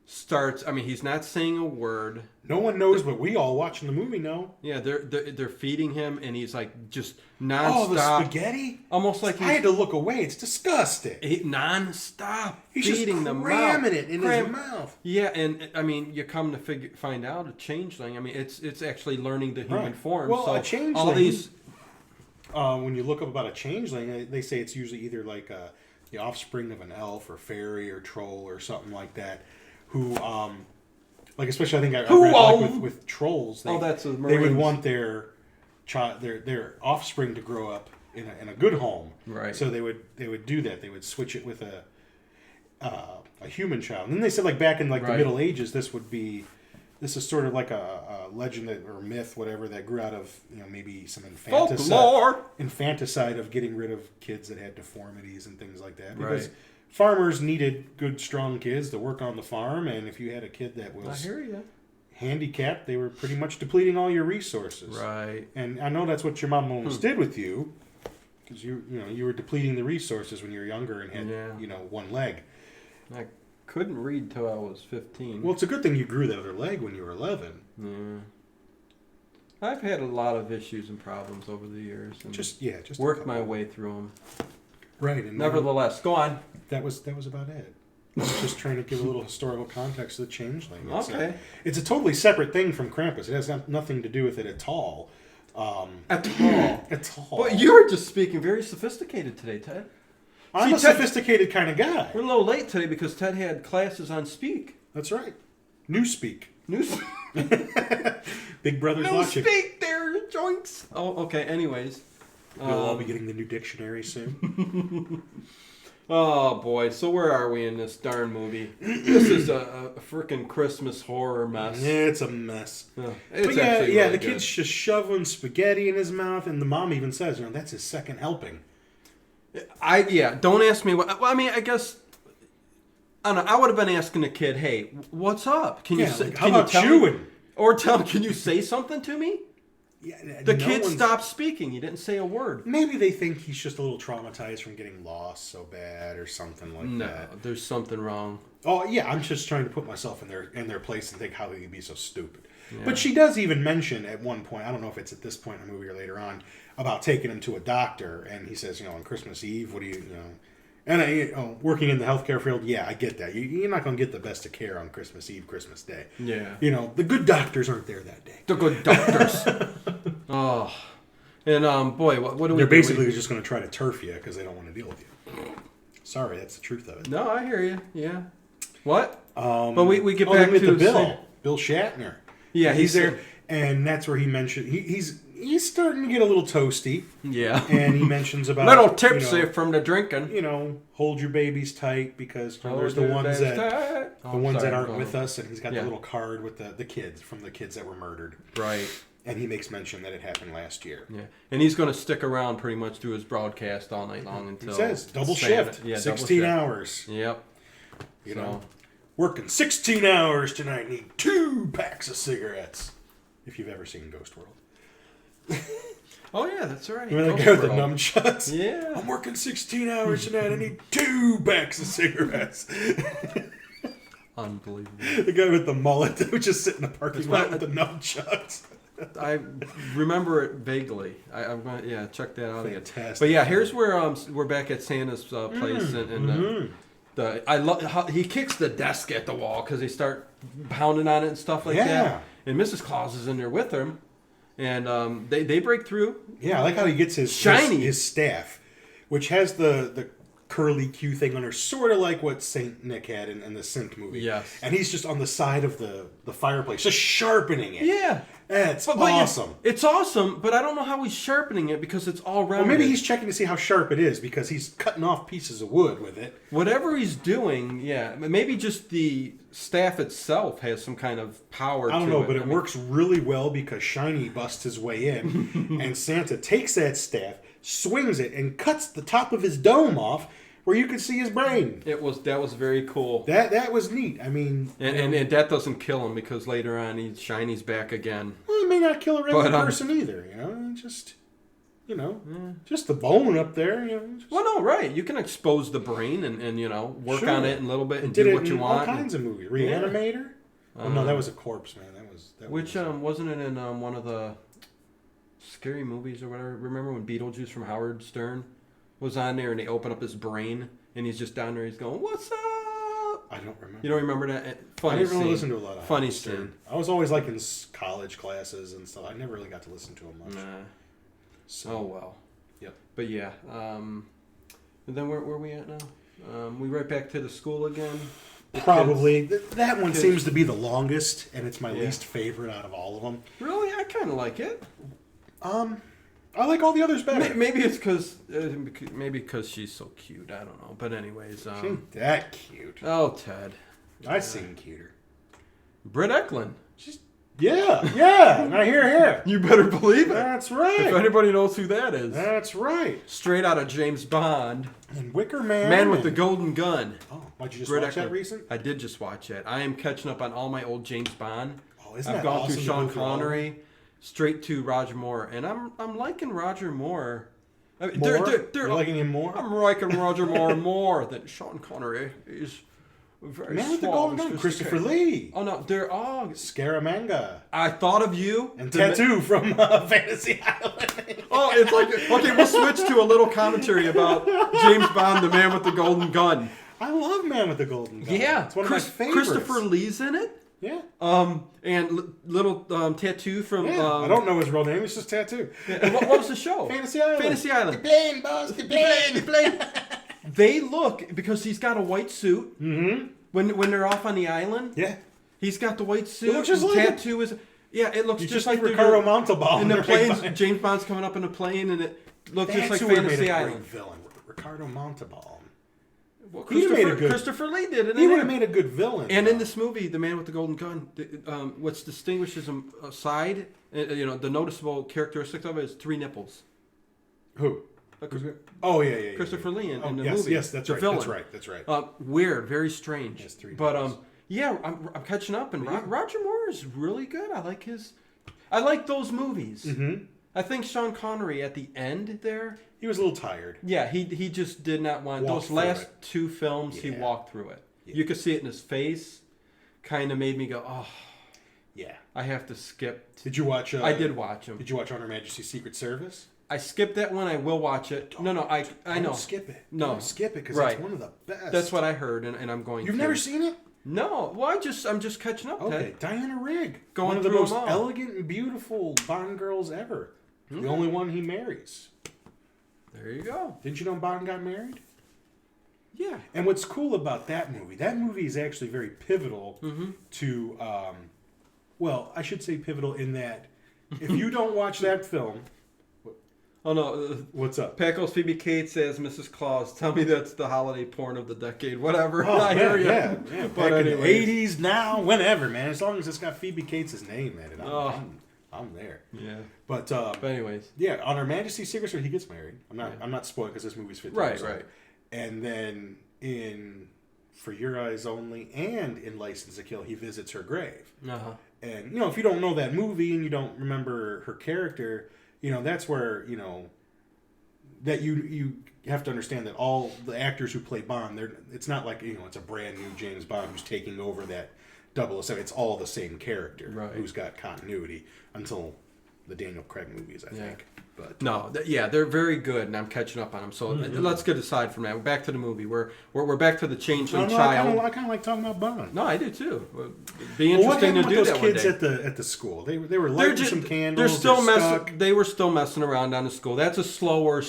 starts. I mean, he's not saying a word. No one knows, but we all watching the movie know. Yeah, they're feeding him, and he's like just nonstop. Oh, the spaghetti! Almost like I had to look away. It's disgusting. Nonstop He's feeding just cramming it in his mouth. Yeah, and I mean, you come to find out a changeling. I mean, it's actually learning the human form. Well, so a changeling. all these. When you look up about a changeling, they say it's usually either like the offspring of an elf or fairy or troll or something like that. Who, like especially I think I read like with trolls. That's the they would want their their offspring to grow up in a good home. Right. So they would do that. They would switch it with a human child. And then they said like back in like the Middle Ages, this is sort of like a legend or myth, whatever, that grew out of maybe some infanticide of getting rid of kids that had deformities and things like that. Because farmers needed good, strong kids to work on the farm, and if you had a kid that was handicapped, they were pretty much depleting all your resources. Right. And I know that's what your mom almost did with you, because you were depleting the resources when you were younger and had one leg. I couldn't read till I was 15. Well, it's a good thing you grew that other leg when you were 11. Yeah. I've had a lot of issues and problems over the years. And just worked my way through them. Right. And nevertheless, go on. That was about it. I was just trying to give a little historical context to the changeling. It's a totally separate thing from Krampus. It has nothing to do with it at all. At all. At all. But you're just speaking very sophisticated today, Ted. I'm a sophisticated kind of guy. We're a little late today because Ted had classes on Speak. That's right. Newspeak. Newspeak. Big Brother's watching. Newspeak there, joints. Oh, okay. Anyways. We'll all be getting the new dictionary soon. Oh, boy. So where are we in this darn movie? This is a freaking Christmas horror mess. Yeah, it's a mess. It's but the kid's just shoveling spaghetti in his mouth, and the mom even says, that's his second helping. Don't ask me what. Well, I mean, I guess I don't know. I would have been asking the kid, "Hey, what's up? Can you say? How about chewing? Or tell him, can you say something to me?" Yeah, the kid stopped speaking. He didn't say a word. Maybe they think he's just a little traumatized from getting lost so bad, or something like that. No, there's something wrong. Oh yeah, I'm just trying to put myself in their place and think how they could be so stupid. Yeah. But she does even mention at one point, I don't know if it's at this point in the movie or later on, about taking him to a doctor, and he says, on Christmas Eve, what do you, and working in the healthcare field, yeah, I get that. You're not going to get the best of care on Christmas Eve, Christmas Day. Yeah. The good doctors aren't there that day. The good doctors. Oh. And, boy, what do we do? They're basically just going to try to turf you because they don't want to deal with you. Sorry, that's the truth of it. No, I hear you. Yeah. What? But we get back to Bill Shatner. Yeah, he's there, and that's where he mentioned he's starting to get a little toasty. Yeah, and he mentions about little tipsy from the drinking. Hold your babies tight because there's the ones that aren't with us, and he's got the little card with the kids from the kids that were murdered. Right. And he makes mention that it happened last year. Yeah, and he's going to stick around pretty much through his broadcast all night long until he says double shift, 16 hours. Yep. You know. Working 16 hours tonight, need 2 packs of cigarettes. If you've ever seen Ghost World. Oh, yeah, that's right. Remember the guy with the nunchucks? Yeah. I'm working 16 hours tonight, I need 2 packs of cigarettes. Unbelievable. The guy with the mullet that was just sitting in the parking lot with the nunchucks. I remember it vaguely. I'm going to check that out again. Fantastic. But yeah, here's where we're back at Santa's place, and I love how he kicks the desk at the wall because they start pounding on it and stuff like that. And Mrs. Claus is in there with him, and they break through. Yeah, I like how he gets his staff, which has the curly Q thing on her, sort of like what Saint Nick had in the Synth movie. Yes. And he's just on the side of the fireplace, just sharpening it. Yeah. That's awesome. It's awesome, but I don't know how he's sharpening it because it's all rounded. Well, maybe he's checking to see how sharp it is because he's cutting off pieces of wood with it. Whatever he's doing, yeah. Maybe just the staff itself has some kind of power to it. I don't know, but it works really well because Shiny busts his way in, and Santa takes that staff, swings it, and cuts the top of his dome off where you could see his brain. That was very cool. That was neat. I mean... And that doesn't kill him because later on Shiny's back again. Well, it may not kill a regular person either, you know? Just the bone up there, you know? Well, no, right. You can expose the brain and work on it a little bit and do what you want. All kinds of movies. Reanimator? Oh, no, that was a corpse, man. Wasn't it in one of the scary movies or whatever? Remember when Beetlejuice from Howard Stern was on there and they open up his brain and he's just down there, he's going, "What's up?" I don't remember. You don't remember that? Funny I didn't really scene. listen to a lot of funny Howard Stern. scene. I was always like in college classes and stuff. I never really got to listen to him much. Nah. So, Oh well. Yep. But yeah. And then where are we at now? We right back to the school again. Probably. That one seems to be the longest, and it's my least favorite out of all of them. Really, I kind of like it. I like all the others better. Maybe it's because she's so cute. I don't know. But anyways, She ain't that cute. Oh, Ted. I've seen cuter. Britt Eklund. Yeah. Now here. You better believe it. That's right. If anybody knows who that is. That's right. Straight out of James Bond. And Wicker Man. Man with the Golden Gun. Oh, did you just Britt watch that Eklund. recent? I did just watch it. I am catching up on all my old James Bond. Oh, isn't I've that gone awesome through to Sean go through all of them? Connery, straight to Roger Moore, and I'm liking Roger Moore. I mean, More? You're liking him more? I'm liking Roger Moore more than Sean Connery. He's very Man with the suave Golden and Gun, Christopher Lee. Oh no, they're all. Scaramanga. I thought of you. And Tattoo from Fantasy Island. Oh, it's like okay. We'll switch to a little commentary about James Bond, the Man with the Golden Gun. I love Man with the Golden Gun. Yeah, it's one of my favorites. Christopher Lee's in it. Yeah. And little Tattoo from. I don't know his real name. It's just Tattoo. What was the show? Fantasy Island. Fantasy Island. The plane, boss. The plane. They look because he's got a white suit. Mm-hmm. When they're off on the island. Yeah. He's got the white suit. It looks just like Tattoo is. Yeah, it looks just like Ricardo Montalban. In the planes, James Bond's coming up in a plane, and it looks just like Fantasy Island. Villain, Ricardo Montalban. Well, Christopher Lee did it. He would have made a good villain. And in this movie, The Man with the Golden Gun, what distinguishes him aside, the noticeable characteristic of it is 3 nipples. Who? Oh yeah. Christopher Lee in the yes, movie. Yes, that's right. Villain. That's right. Weird, very strange. Yes, 3 but nipples. yeah, I'm catching up, and Roger Moore is really good. I like those movies. Mm-hmm. I think Sean Connery at the end there. He was a little tired. Yeah, he just did not want those last 2 films. Yeah. He walked through it. Yeah. You could see it in his face. Kind of made me go, oh. Yeah. I have to skip. Did you watch? I did watch him. Did you watch Her Majesty's Secret Service? I skipped that one. I will watch it. I know. Don't skip it. No, don't skip it because right. it's one of the best. That's what I heard, and I'm going. You've never seen it? No. Well, I'm just catching up. Okay, Ted. Diana Rigg, Going one of the through most them all. elegant and beautiful Bond girls ever. The only one he marries. There you go. Didn't you know Bond got married? Yeah. And what's cool about that movie is actually very pivotal to, well, I should say pivotal in that if you don't watch that film... Oh, no. What's up? Paco's Phoebe Cates says, Mrs. Claus, tell me that's the holiday porn of the decade. Whatever. Oh, I hear you. Yeah. But Back in the anyways. 80s, now, whenever, man. As long as it's got Phoebe Cates' name in it, I'm there. Yeah. But anyways. yeah, on Her Majesty's Secret Service, he gets married. I'm not spoiling because this movie's 50 years old. Right. And then in For Your Eyes Only and in License to Kill, he visits her grave. Uh-huh. And, if you don't know that movie and you don't remember her character, that's where, that you have to understand that all the actors who play Bond, it's not like, it's a brand new James Bond who's taking over that 007. It's all the same character who's got continuity until the Daniel Craig movies, I think. But no, they're very good, and I'm catching up on them. So let's get aside from that. We're back to the movie. We're back to the changeling child. I kind of like talking about Bond. No, I do too. It'd be interesting to do those that one kids day. at the school? They were lighting some candles. They're still messing. They were still messing around down the school. That's a slower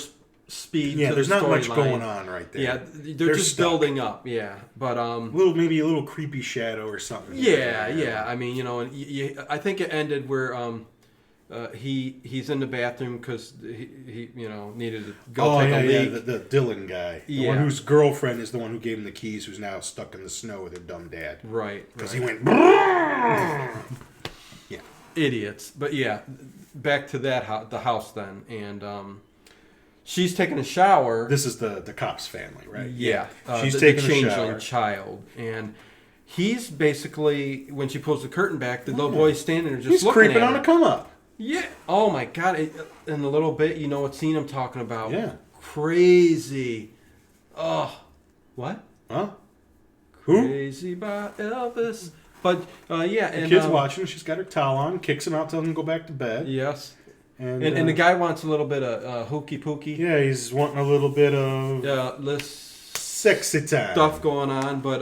speed. Yeah, to there's the not much storyline. going on right there. Yeah, they're just stuck. building up. Yeah, but maybe a little creepy shadow or something. Yeah. I mean, and I think it ended where he's in the bathroom because he needed to go take a leak. The Dylan guy, the one whose girlfriend is the one who gave him the keys, who's now stuck in the snow with her dumb dad. Right. Because he went. Yeah. Idiots, but yeah, back to the house then, and she's taking a shower. This is the cop's family, right? Yeah, she's taking the a shower. changeling child, and he's basically, when she pulls the curtain back, the little boy's standing there just He's looking creeping at on her. a come up. Yeah. Oh my God! In a little bit, you know what scene I'm talking about? Yeah. Crazy. Oh, what? Huh? Who? Crazy by Elvis. But yeah, The and kid's watching. She's got her towel on, kicks him out, tells him to go back to bed. Yes. And the guy wants a little bit of hooky pooky. Yeah, he's wanting a little bit of sexy time stuff going on, but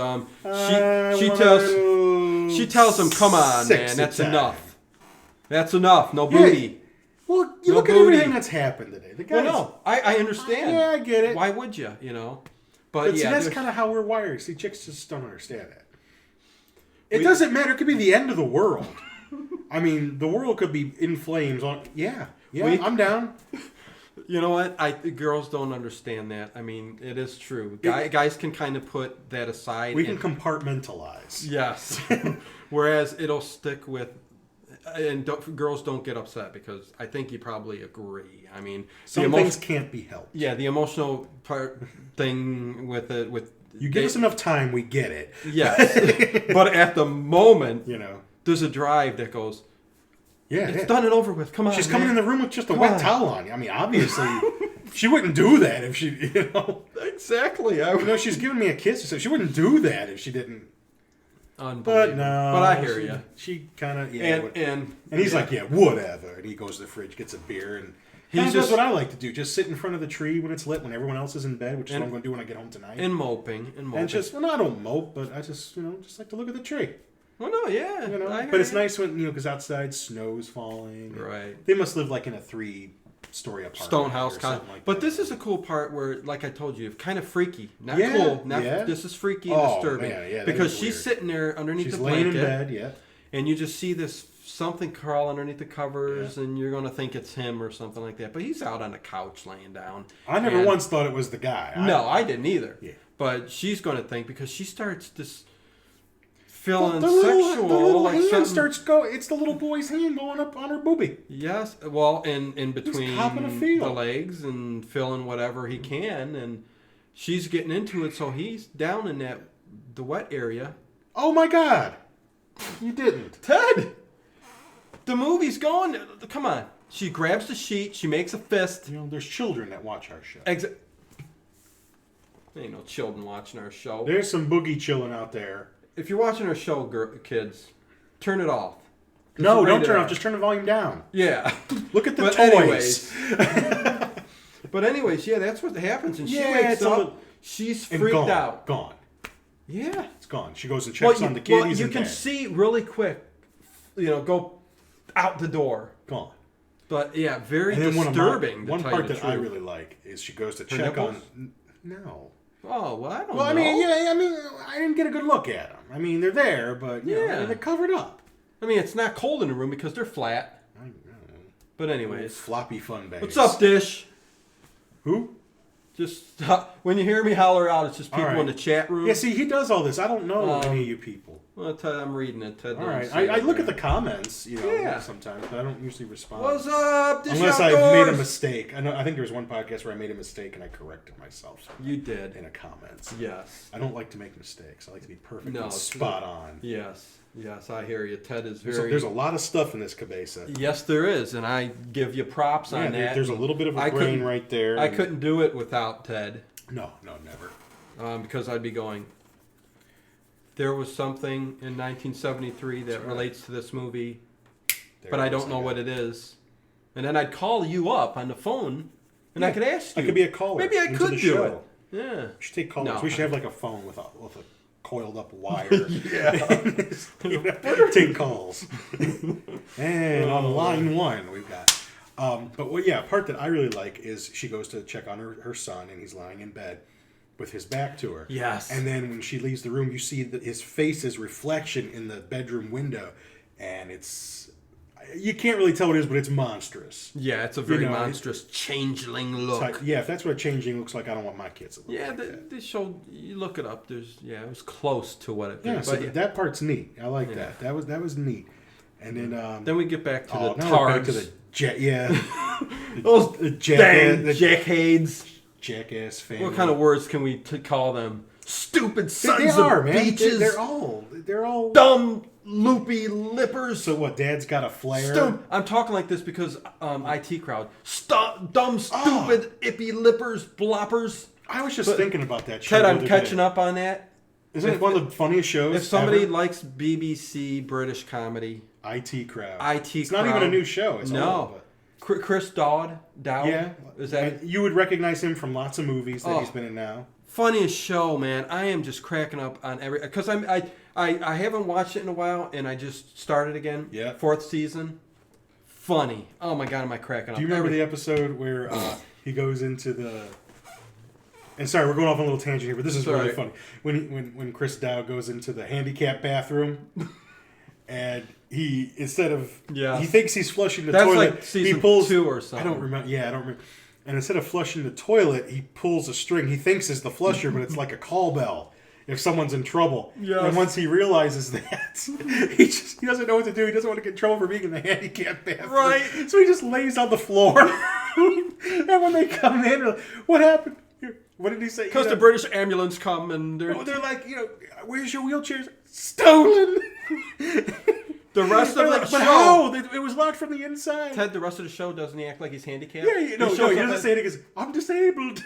she tells him, "Come on, man, that's enough. That's enough. No booty." Well, you look at everything that's happened today. The guy. Well, no, I understand. Yeah, I get it. Why would you? But see, yeah, that's kind of how we're wired. See, chicks just don't understand that. It doesn't matter. It could be the end of the world. I mean, the world could be in flames. I'm down. You know what? Girls don't understand that. I mean, it is true. Guys can kind of put that aside. We can compartmentalize. Yes. Whereas it'll stick with, and girls don't get upset because I think you probably agree. I mean, some things can't be helped. Yeah, the emotional part thing with it, you give us enough time, we get it. Yes. But at the moment, there's a drive that goes, it's done and over with. Come on. She's coming in the room with just a wet towel on. I mean, obviously, she wouldn't do that if she, Exactly. She's giving me a kiss, so she wouldn't do that if she didn't. Unbelievable. But I hear you. She kind of, and he's like, whatever. And he goes to the fridge, gets a beer, and that's what I like to do. Just sit in front of the tree when it's lit, when everyone else is in bed, which is what I'm going to do when I get home tonight. And moping. And I don't mope, but I just, just like to look at the tree. Well, no, yeah. But it's nice when, because outside snow's falling. Right. They must live like in a 3-story apartment. Stone house kind of. Like but that. this is a cool part where, like I told you, kind of freaky. Not cool. This is freaky and disturbing. Man, because she's sitting there underneath the blanket. She's laying in bed, And you just see this something crawl underneath the covers, and you're going to think it's him or something like that. But he's out on the couch laying down. I never once thought it was the guy. I didn't either. Yeah. But she's going to think, because she starts this feeling sexual. The little like hand starts going. It's the little boy's hand going up on her boobie. Yes. Well, in between the legs and feeling whatever he can. And she's getting into it. So he's down in the wet area. Oh, my God. You didn't. Ted! The movie's going. Come on. She grabs the sheet. She makes a fist. There's children that watch our show. There ain't no children watching our show. There's some boogie chilling out there. If you're watching our show, kids, turn it off. No, don't turn it off. Just turn the volume down. Yeah. Look at the toys. But anyways, yeah, that's what happens. And she wakes up. She's freaked out. Gone. Yeah. It's gone. She goes and checks on the kid. Well, you can see really quick, go out the door. Gone. But yeah, very disturbing. One part that I really like is she goes to check on. No. Oh, well, I don't know. Well, I mean, I didn't get a good look at them. I mean, they're there, but they're covered up. I mean, it's not cold in the room because they're flat. I know. But anyways, floppy fun bags. What's up, Dish? Who? Just when you hear me holler out, it's just people in the chat room. Yeah, see, he does all this. I don't know any of you people. Well, Ted, I'm reading it. Ted, all right, I look at the comments, sometimes, but I don't usually respond. What's up, Dish Unless Outdoors? I've made a mistake. I think there was one podcast where I made a mistake and I corrected myself. You did in a comments. Yes. I don't like to make mistakes. I like to be perfect and spot on. Yes, I hear you. Ted is very. There's a lot of stuff in this cabeza. Yes, there is, and I give you props on that. There's a little bit of a brain right there. I couldn't do it without Ted. No, never. Because I'd be going. There was something in 1973 that relates to this movie, but I don't know what it is. And then I'd call you up on the phone, and I could ask you. I could be a caller. Maybe I could do it. Yeah. We should take callers. No, we should have like a phone with a coiled up wire. Yeah. Take calls. And on line 1, we've got Part that I really like is she goes to check on her son, and he's lying in bed with his back to her. Yes. And then when she leaves the room, you see that his face's reflection in the bedroom window, and you can't really tell what it is, but it's monstrous. Yeah, it's a very monstrous changeling look. If that's what a changeling looks like, I don't want my kids to look like that. They showed. You look it up. It was close to what it. Yeah, so that part's neat. I like that. That was neat. And then we get back to the tards. Back to the those jackheads. Jackass family. What kind of words can we call them? Stupid sons of beaches. They're all dumb, loopy lippers. So what? Dad's got a flare. I'm talking like this because IT crowd. Dumb, stupid, ippy lippers, bloppers. I was just thinking about that show. Ted, I'm catching up on that. Isn't it one of the funniest shows? If somebody likes BBC British comedy, IT crowd. It's not even a new show. It's no. Chris Dowd. Yeah. Is that? You would recognize him from lots of movies that he's been in now. Funniest show, man. I am just cracking up on because I haven't watched it in a while, and I just started again. Yeah. 4th season. Funny. Oh my god, am I cracking up? Do you remember the episode where he goes into the? And sorry, we're going off on a little tangent here, but this is really funny. When Chris Dow goes into the handicap bathroom, and he thinks he's flushing the toilet. Like season he pulls 2 or something. I don't remember. And instead of flushing the toilet, he pulls a string. He thinks is the flusher, but it's like a call bell if someone's in trouble. Yes. And once he realizes that, he doesn't know what to do. He doesn't want to get in trouble for being in the handicap bathroom. Right. So he just lays on the floor. And when they come in, like, what happened? What did he say? Because the British ambulance come and they're like, where's your wheelchair? Stolen. The rest of the show. But how? It was locked from the inside. Ted, the rest of the show, doesn't he act like he's handicapped? Yeah, he doesn't say it. He goes, I'm disabled.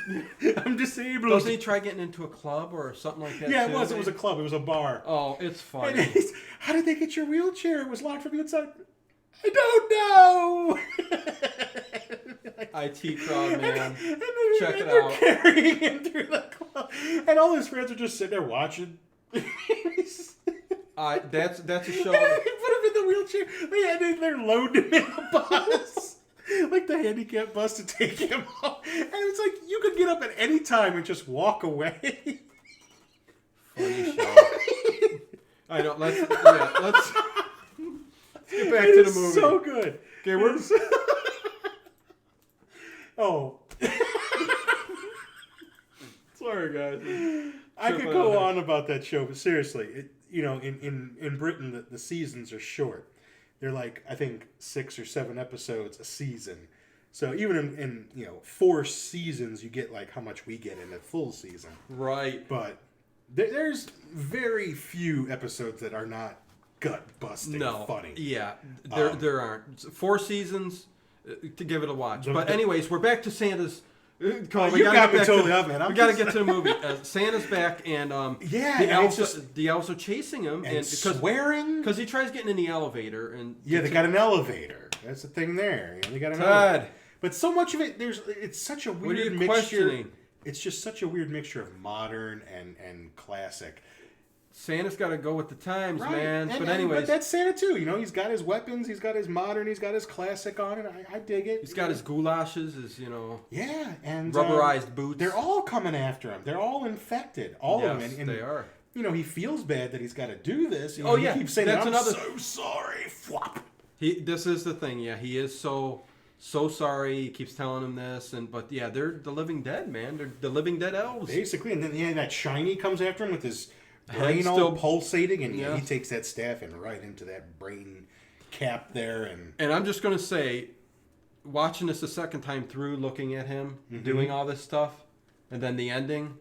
I'm disabled. Doesn't he try getting into a club or something like that? Yeah, it was. It was a club. It was a bar. Oh, it's funny. How did they get your wheelchair? It was locked from the inside. I don't know. IT crowd, man. Check it they're out. Carrying him through the club. And all his friends are just sitting there watching. That's a show. They put him in the wheelchair. They're loading him in a bus. Like the handicap bus to take him home. And it's like, you could get up at any time and just walk away. Funny show. I know. Let's get back to the movie. So good. Okay, we're... Oh. Sorry, guys. I could go on about that show, but seriously, in Britain, the seasons are short. They're like, I think, 6 or 7 episodes a season. So even in 4 seasons, you get like how much we get in a full season. Right. But there's very few episodes that are not gut-busting funny. Yeah, there aren't. 4 seasons to give it a watch. But anyways, we're back to Santa's... Come on, you got me totally up, man. We got to get to the movie. Santa's back, and the elves are chasing him and swearing because he tries getting in the elevator. And they got an elevator. That's the thing there. They got an Ted. elevator. But so much of it, it's such a weird mixture. Questioning? It's just such a weird mixture of modern and classic. Santa's got to go with the times, man. But anyways, but that's Santa too. He's got his weapons, he's got his modern, he's got his classic on it. I dig it. He's got his goulashes, his and rubberized boots. They're all coming after him. They're all infected, all of them. And they are. He feels bad that he's got to do this. He keeps saying, "I'm so sorry." Flop. This is the thing. Yeah, he is so sorry. He keeps telling him this, but they're the living dead, man. They're the living dead elves, basically. And then that shiny comes after him with his brain all pulsating, and he takes that staff and right into that brain cap there. And I'm just going to say, watching this a second time through, looking at him doing all this stuff, and then the ending,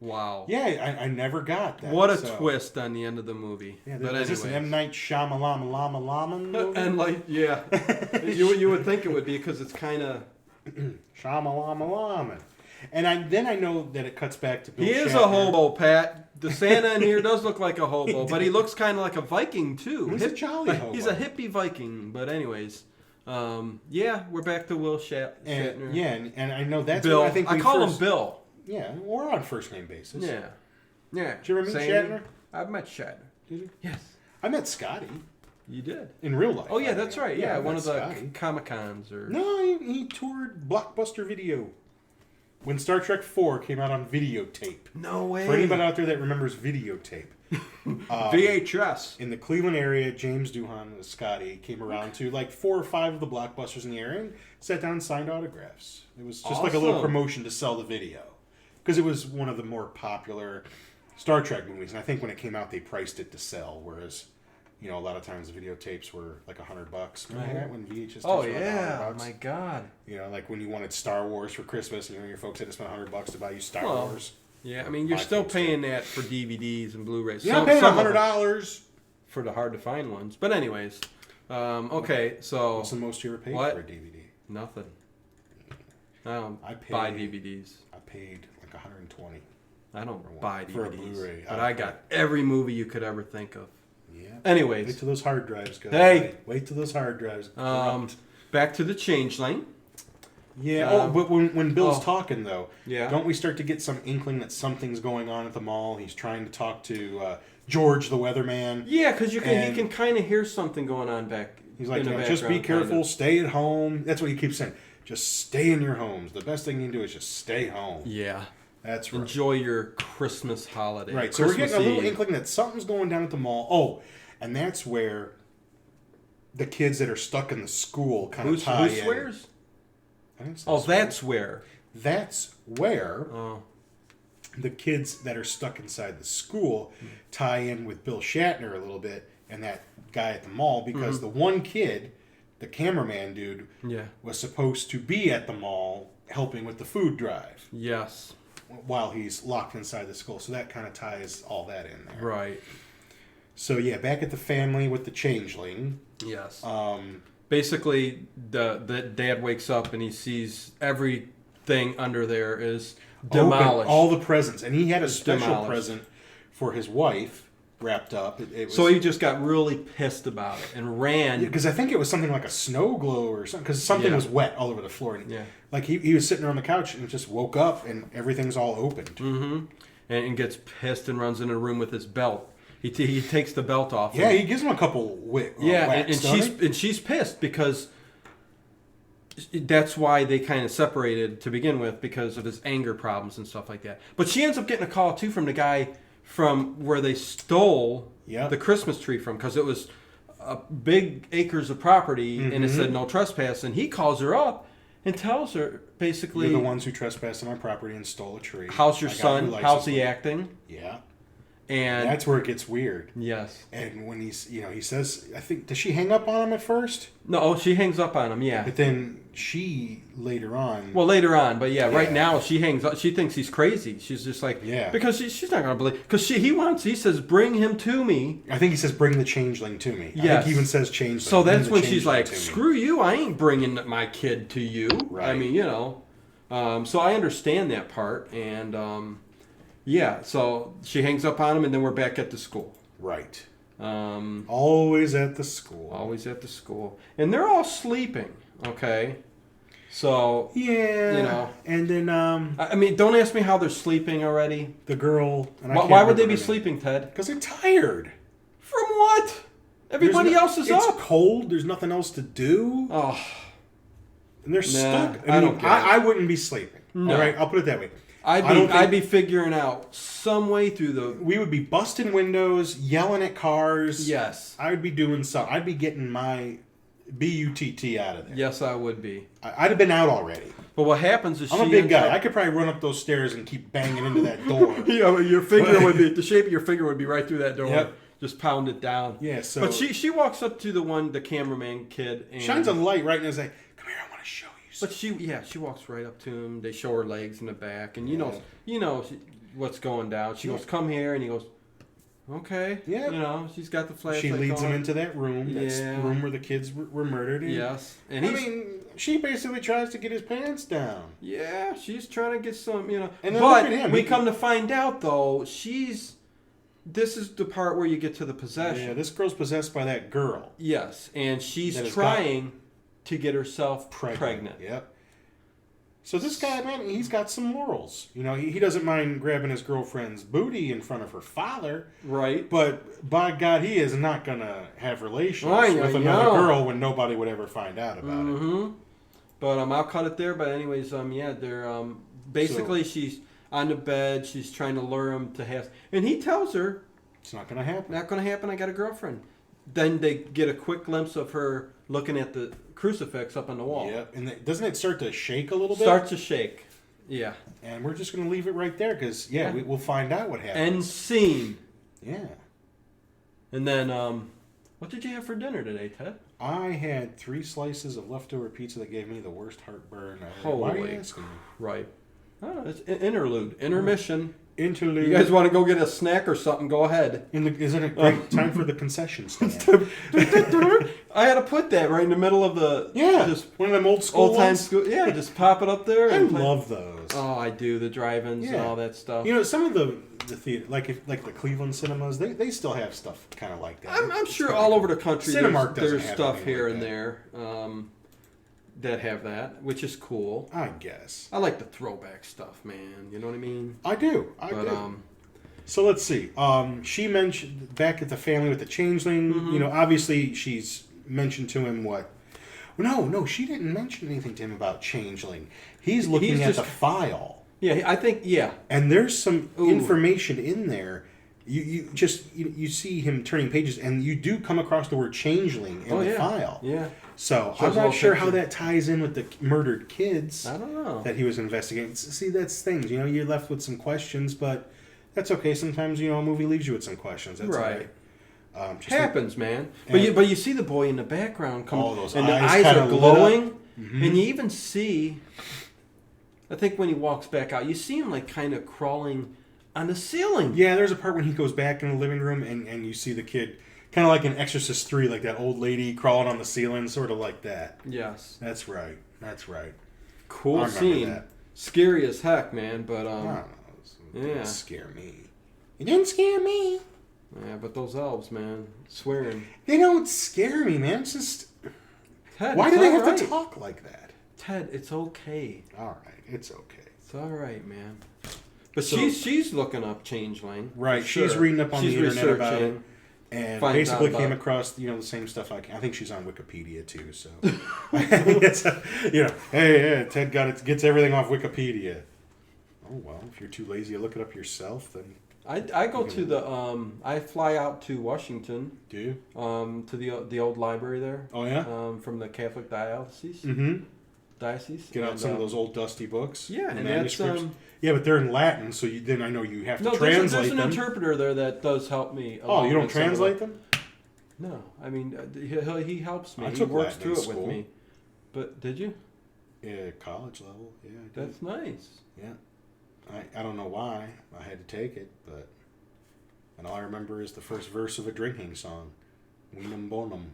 wow. Yeah, I never got that. What a twist on the end of the movie. Yeah, but is this an M. Night Shyamalan movie? And you would think it would be because it's kind of... Shyamalan. And then I know that it cuts back to Bill Shatner. He is a hobo, Pat. The Santa in here does look like a hobo, but he looks kind of like a Viking, too. He's a jolly hobo. He's a hippie Viking. But anyways, we're back to Will Shatner. And I know that's Bill. what I think I call him Bill. Yeah, we're on first name basis. Yeah. Did you ever meet Shatner? I've met Shatner. Did you? Yes. I met Scotty. You did. In real life. Oh, yeah, that's right. Yeah, one of the Scotty. Comic-Cons. Or... No, he toured Blockbuster Video. When Star Trek 4 came out on videotape. No way. For anybody out there that remembers videotape. VHS. In the Cleveland area, James Doohan with Scotty came around to like 4 or 5 of the Blockbusters in the area and sat down and signed autographs. It was just like a little promotion to sell the video. Because it was one of the more popular Star Trek movies. And I think when it came out, they priced it to sell. Whereas, a lot of times the videotapes were like $100. Remember that when VHS tapes were $100? Oh my God. Like when you wanted Star Wars for Christmas, and your folks had to spend $100 to buy you Star Wars. Yeah, I mean, you're still paying that for DVDs and Blu-rays. You're not paying $100 for the hard-to-find ones. But anyways, okay, so... What's the most you ever paid for a DVD? Nothing. I don't buy DVDs. I paid like $120. I don't buy DVDs. For a Blu-ray. But I got every movie you could ever think of. Yeah. Anyways. Wait till those hard drives go. Hey! Wait till those hard drives go. Back to the changeling. Yeah. But when Bill's talking, though, yeah. Don't we start to get some inkling that something's going on at the mall? He's trying to talk to George, the weatherman. Yeah, because he can kind of hear something going on back. He's like, just be careful, stay at home. That's what he keeps saying. Just stay in your homes. The best thing you can do is just stay home. Yeah. That's right. Enjoy your Christmas holiday. Right. So we're getting a little inkling that something's going down at the mall. Oh, and that's where the kids that are stuck in the school kind of tie in. Who swears? That's where. That's where the kids that are stuck inside the school tie in with Bill Shatner a little bit and that guy at the mall because the one kid, the cameraman dude, was supposed to be at the mall helping with the food drive. Yes. While he's locked inside the school. So that kind of ties all that in there. Right. So yeah, back at the family with the changeling. Yes. Basically, the dad wakes up and he sees everything under there is demolished. All the presents. And he had a special present for his wife wrapped up. So he just got really pissed about it and ran. Because I think it was something like a snow globe or something. Because something was wet all over the floor. And like he was sitting on the couch and just woke up and everything's all opened. Mm-hmm. And gets pissed and runs into a room with his belt. He takes the belt off. Yeah, he gives him a couple whacks, and she's pissed because that's why they kind of separated to begin with because of his anger problems and stuff like that. But she ends up getting a call too from the guy from where they stole the Christmas tree from because it was big acres of property and it said no trespass. And he calls her up and tells her basically, "You're the ones who trespassed on my property and stole a tree. How's your son? How's he acting?" Yeah. And that's where it gets weird. Yes. And when he says, I think, does she hang up on him at first? No, she hangs up on him, yeah. But then she later on. Well, later on, but right now she hangs up. She thinks he's crazy. She's just like, because she's not going to believe. Because he says, bring him to me. I think he says, bring the changeling to me. Yes. I think he even says changeling. So that's when she's like, screw you, I ain't bringing my kid to you. Right. I mean, so I understand that part. And, so she hangs up on him, and then we're back at the school. Right. Always at the school. Always at the school. And they're all sleeping, okay? So, And then... I mean, don't ask me how they're sleeping already. The girl... Why would they be sleeping, Ted? Because they're tired. From what? Everybody else is up. It's cold. There's nothing else to do. Oh. And they're stuck. I wouldn't be sleeping. No. All right, I'll put it that way. I'd be figuring out some way through the... We would be busting windows, yelling at cars. Yes. I would be doing something. I'd be getting my BUTT out of there. Yes, I would be. I'd have been out already. But what happens is I'm a big guy. I could probably run up those stairs and keep banging into that door. Your finger would be... The shape of your finger would be right through that door. Yep. Just pound it down. Yeah, so... But she walks up to the cameraman kid and... Shines a light right in his eye. Come here, I want to show you. But she walks right up to him. They show her legs in the back, and you know what's going down. She goes, "Come here," and he goes, "Okay." Yeah. She's got the flashlight. She leads going. him into that room. That's the room where the kids were murdered. Yes, and she basically tries to get his pants down. Yeah, she's trying to get some, And then but look at him. We come to find out though, this is the part where you get to the possession. Yeah, this girl's possessed by that girl. Yes, and she's trying to get herself pregnant. Yep. So this guy, man, he's got some morals. You know, he doesn't mind grabbing his girlfriend's booty in front of her father. Right. But by God, he is not going to have relations with another girl when nobody would ever find out about it. But I'll cut it there. But anyways, they're basically she's on the bed. She's trying to lure him to have, and he tells her, "It's not going to happen. Not going to happen. I got a girlfriend." Then they get a quick glimpse of her looking at the crucifix up on the wall. Yeah, and doesn't it start to shake a little bit? Starts to shake. Yeah. And we're just going to leave it right there because we'll find out what happens. End scene. Yeah. And then, what did you have for dinner today, Ted? I had 3 slices of leftover pizza that gave me the worst heartburn. Why are you asking me? Right. Oh, it's interlude, intermission. Interlude. You guys want to go get a snack or something? Go ahead. Isn't it great time for the concession stand? I had to put that right in the middle of the just one of them old time school. Yeah, just pop it up there. I love those. Oh, I do the drive-ins and all that stuff. You know, some of the theater, like the Cleveland cinemas, they still have stuff kind of like that. I'm sure all over the country there's stuff here like and there that have that, which is cool. I guess. I like the throwback stuff, man. You know what I mean? I do. I do. So let's see. She mentioned back at the family with the changeling. You know, obviously she's mentioned to him what. No, she didn't mention anything to him about changeling. He's looking at the file. Yeah, I think And there's some information in there. You see him turning pages, and you do come across the word changeling in the file. Yeah. So I'm not sure how that ties in with the murdered kids. I don't know that he was investigating. See, that's things. You know, you're left with some questions, but that's okay. Sometimes a movie leaves you with some questions. That's right. Happens, man. But you see the boy in the background coming, those and the eyes are glowing, and you even see. I think when he walks back out, you see him like kind of crawling on the ceiling. Yeah, there's a part when he goes back in the living room and you see the kid, kind of like in Exorcist 3, like that old lady crawling on the ceiling, sort of like that. Yes. That's right. Cool scene. That. Scary as heck, man, but I don't know. It didn't scare me. It didn't scare me. Yeah, but those elves, man, swearing. They don't scare me, man. It's just... Ted, why do they have to talk like that? Ted, it's okay. All right, it's okay. It's all right, man. But she's looking up changeling. Right, she's reading up on the internet about it. And basically came across, the same stuff I think she's on Wikipedia, too, so... hey, Ted gets everything off Wikipedia. Oh, well, if you're too lazy to look it up yourself, then... I go to the I fly out to Washington. Do you? To the old library there. Oh yeah. From the Catholic diocese. Mm-hmm. Diocese. Get out some of those old dusty books. Yeah, and manuscripts. Yeah, but they're in Latin, so then I know you have to translate them. There's an interpreter there that does help me. Oh, you don't translate them? No, I mean he helps me. I he works Latin through it school. with me. But did you? Yeah, college level. Yeah, I did. That's nice. Yeah. I don't know why I had to take it, and all I remember is the first verse of a drinking song, "Vinum bonum,"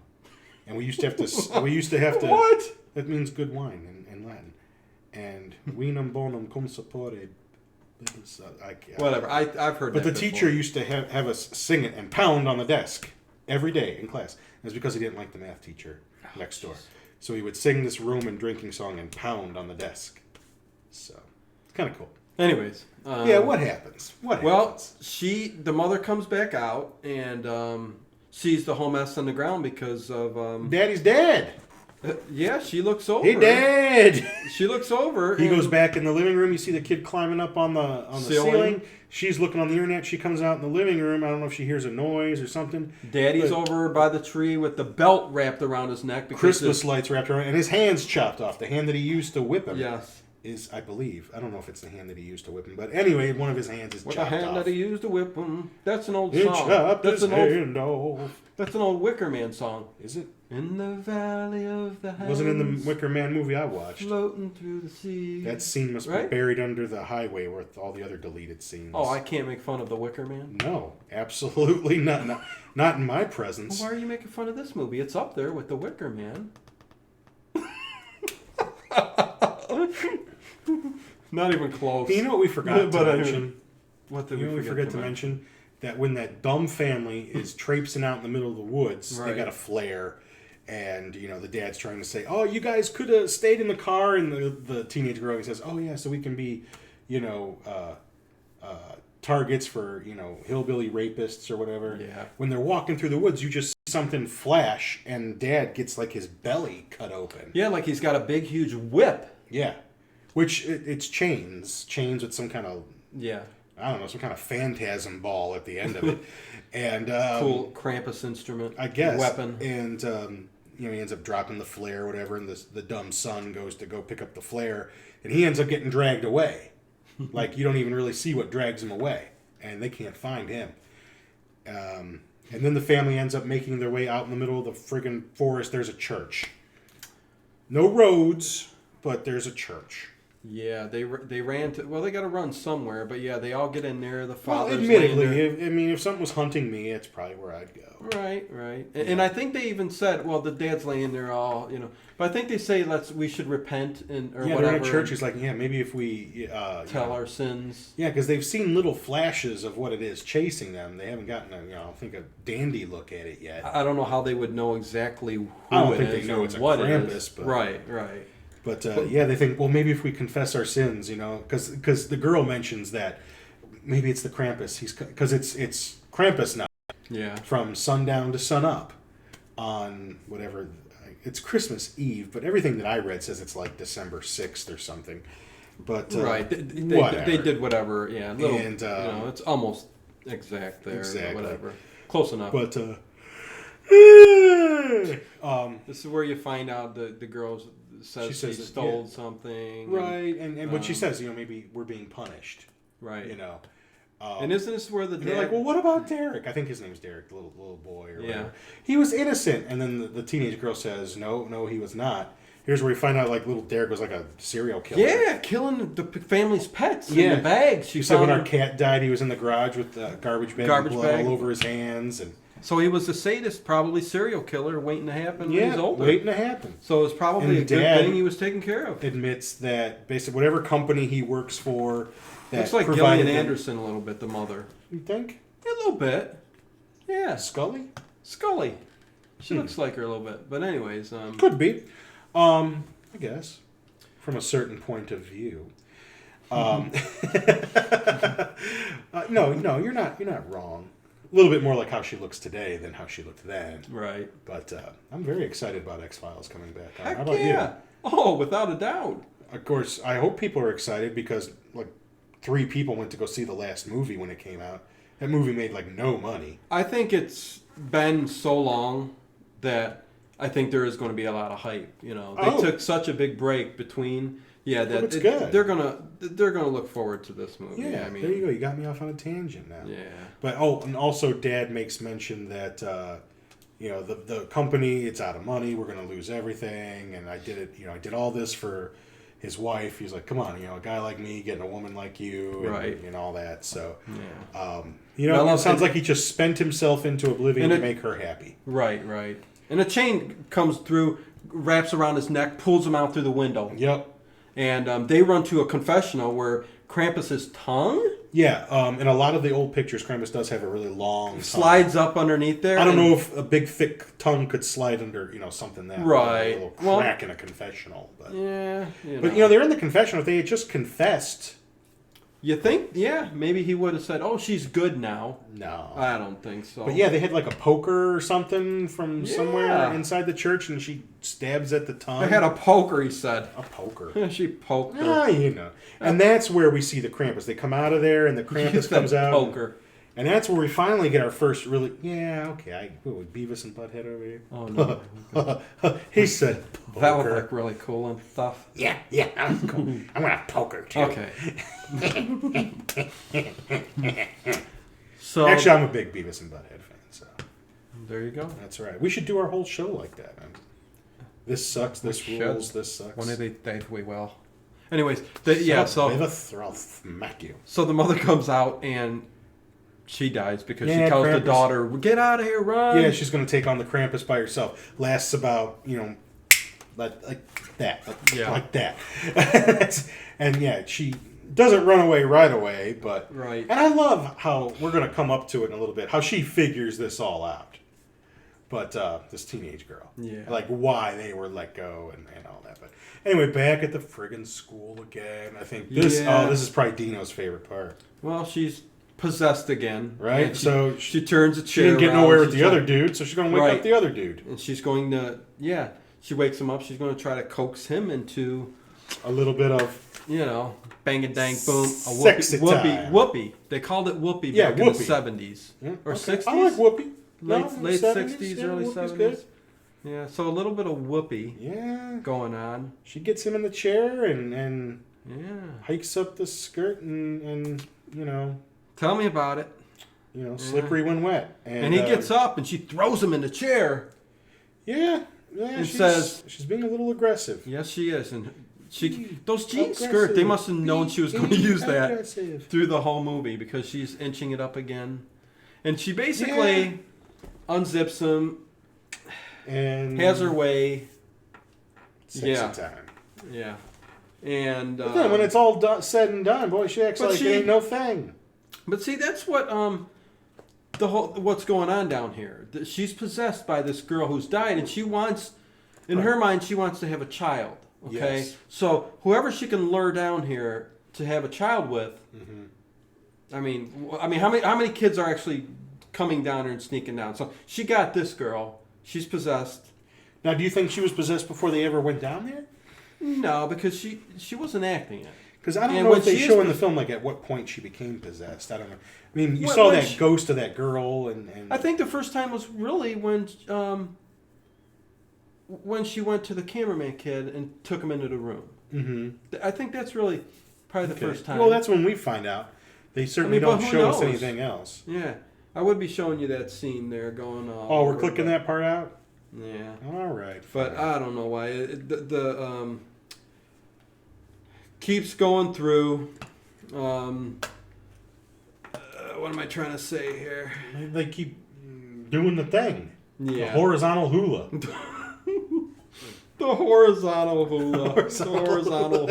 and we used to have to. What? That means good wine in Latin, and "Vinum bonum cum sapore." Whatever, I've heard. But that the teacher before. used to have us sing it and pound on the desk every day in class. It was because he didn't like the math teacher next door, so he would sing this Roman drinking song and pound on the desk. So it's kind of cool. Anyways. What happens? Well, the mother comes back out and sees the whole mess on the ground because of... Daddy's dead. Yeah, she looks over. He dead. She looks over. He goes back in the living room. You see the kid climbing up on the ceiling. She's looking on the internet. She comes out in the living room. I don't know if she hears a noise or something. Daddy's over by the tree with the belt wrapped around his neck. Christmas lights wrapped around, and his hand's chopped off. The hand that he used to whip him. Yes. Is, I believe, I don't know if it's the hand that he used to whip him, but anyway, one of his hands is chopped off. The hand that he used to whip him. That's an old he song. That's an old. That's an old Wicker Man song. Is it? In the valley of the hands. Wasn't in the Wicker Man movie I watched. Floating through the sea. That scene must be buried under the highway with all the other deleted scenes. Oh, I can't make fun of the Wicker Man? No, absolutely not. Not in my presence. Well, why are you making fun of this movie? It's up there with the Wicker Man. Not even close. You know what we forgot to mention? What did we forget to mention? That when that dumb family is traipsing out in the middle of the woods, they got a flare, And, the dad's trying to say, oh, you guys could have stayed in the car. And the teenage girl says, oh, yeah, so we can be, targets for, hillbilly rapists or whatever. Yeah. When they're walking through the woods, you just see something flash, and Dad gets, like, his belly cut open. Yeah, like he's got a big, huge whip. Yeah. Which, it's chains with some kind of... Yeah. I don't know, some kind of phantasm ball at the end of it. And cool Krampus instrument. I guess. Weapon. And, he ends up dropping the flare or whatever, and the dumb son goes to go pick up the flare, and he ends up getting dragged away. Like, you don't even really see what drags him away, and they can't find him. And then the family ends up making their way out in the middle of the friggin' forest. There's a church. No roads, but there's a church. Yeah, they ran to... Well, they got to run somewhere, but yeah, they all get in there. The father's admittedly, laying there. if something was hunting me, it's probably where I'd go. Right. And I think they even said, well, the dad's laying there all, but I think they say we should repent or whatever. They're in a church. He's like, maybe if we tell our sins. Yeah, because they've seen little flashes of what it is chasing them. They haven't gotten a dandy look at it yet. I don't know how they would know exactly who I don't it think is they know or it's a what Krampus, it is. but Right. But they think, well, maybe if we confess our sins, because the girl mentions that maybe it's the Krampus. Because it's Krampus now. Yeah. From sundown to sunup on whatever. It's Christmas Eve, but everything that I read says it's like December 6th or something. But right. They did whatever. Yeah. And it's almost exact there. Exactly. Whatever. Close enough. But this is where you find out the girl says she stole something. Right. And what she says, maybe we're being punished. Right. And isn't this where they're like, well, what about Derek? I think his name's Derek, the little boy or whatever. Yeah. He was innocent. And then the teenage girl says, no, he was not. Here's where we find out, like, little Derek was like a serial killer. Yeah, killing the family's pets in the bags. She said when our cat died, he was in the garage with the garbage bag and blood all over his hands. And so he was a sadist, probably serial killer, waiting to happen when he's older. Waiting to happen. So it was probably a good thing he was taken care of. Admits that basically whatever company he works for... Looks like Gillian Anderson a little bit, the mother. You think? Yeah, a little bit. Yeah. Scully. She looks like her a little bit. But anyways. Could be. I guess. From a certain point of view. No, you're not wrong. A little bit more like how she looks today than how she looked then. Right. But I'm very excited about X-Files coming back. Heck how about you? Oh, without a doubt. Of course, I hope people are excited because, 3 people went to go see the last movie when it came out. That movie made, no money. I think it's been so long that I think there is going to be a lot of hype. They took such a big break between... Yeah, it's good. They're gonna look forward to this movie. Yeah, I mean, there you go. You got me off on a tangent now. Yeah. But and also Dad makes mention that the company, it's out of money. We're gonna lose everything, and I did it. I did all this for his wife. He's like, come on, a guy like me getting a woman like you, and all that. So, it sounds like he just spent himself into oblivion to make her happy. Right. And a chain comes through, wraps around his neck, pulls him out through the window. Yep. And they run to a confessional where Krampus's tongue? Yeah, in a lot of the old pictures, Krampus does have a really long tongue. Slides up underneath there. I don't know if a big, thick tongue could slide under, something that. Right. A little crack in a confessional. But, yeah. But, they're in the confessional. If they had just confessed... You think? Yeah, maybe he would have said, "Oh, she's good now." No, I don't think so. But yeah, they had a poker or something from somewhere inside the church, and she stabs at the tongue. They had a poker, he said. A poker. She poked her. And that's where we see the Krampus. They come out of there, and the Krampus comes out. Poker. And that's where we finally get our first really... Yeah, okay. Beavis and Butthead over here? Oh, no. He said poker. That would look really cool and stuff. Yeah. I'm cool. I'm going to poker, too. Okay. So actually, I'm a big Beavis and Butthead fan, so... There you go. That's right. We should do our whole show like that, man. This sucks, this rules, this sucks. One of these days we will. Anyways, I'll smack you. So the mother comes out and... She dies because she tells Krampus, the daughter, "Get out of here, run!" Yeah, she's going to take on the Krampus by herself. Lasts about, like that. Like that. And she doesn't run away right away, but... Right. And I love how, we're going to come up to it in a little bit, how she figures this all out. But this teenage girl. Yeah. Like why they were let go and all that. But anyway, back at the friggin' school again. I think this this is probably Dino's favorite part. Well, she's possessed again. Right? So she turns a chair she didn't get around, nowhere with the other dude, so she's going to wake up the other dude. And she's going to, she wakes him up. She's going to try to coax him into... a little bit of... bang and dang boom. Sexy time. Whoopee. They called it whoopee back in the 70s. Yeah, or okay. 60s. I like whoopee. Late 70s, 60s, yeah, early whoopie's 70s. Good. Yeah, so a little bit of whoopee going on. She gets him in the chair and hikes up the skirt and Tell me about it. Slippery when wet. And he gets up and she throws him in the chair. Yeah. And says she's being a little aggressive. Yes, she is. And those jean skirts, they must have known she was going to use that through the whole movie because she's inching it up again. And she basically unzips him and has her way. Sexy time. Yeah. And but then when it's all said and done, boy, she acts like it ain't no thing. But see, that's what what's going on down here. She's possessed by this girl who's died, and she wants, in her mind, she wants to have a child. Okay, so whoever she can lure down here to have a child with. Mm-hmm. I mean, how many kids are actually coming down here and sneaking down? So she got this girl. She's possessed. Now, do you think she was possessed before they ever went down there? No, because she wasn't acting it. Because I don't know if they show in the film like at what point she became possessed. I don't know. I mean, you saw that ghost of that girl, and I think the first time was really when she went to the cameraman kid and took him into the room. Mm-hmm. I think that's really probably the first time. Well, that's when we find out. They certainly don't show us anything else. Yeah, I would be showing you that scene there going on. Oh, we're clicking that part out? Yeah. All right. But I don't know why. The keeps going through. What am I trying to say here? They keep doing the thing. Yeah. The horizontal hula. The horizontal hula. The horizontal.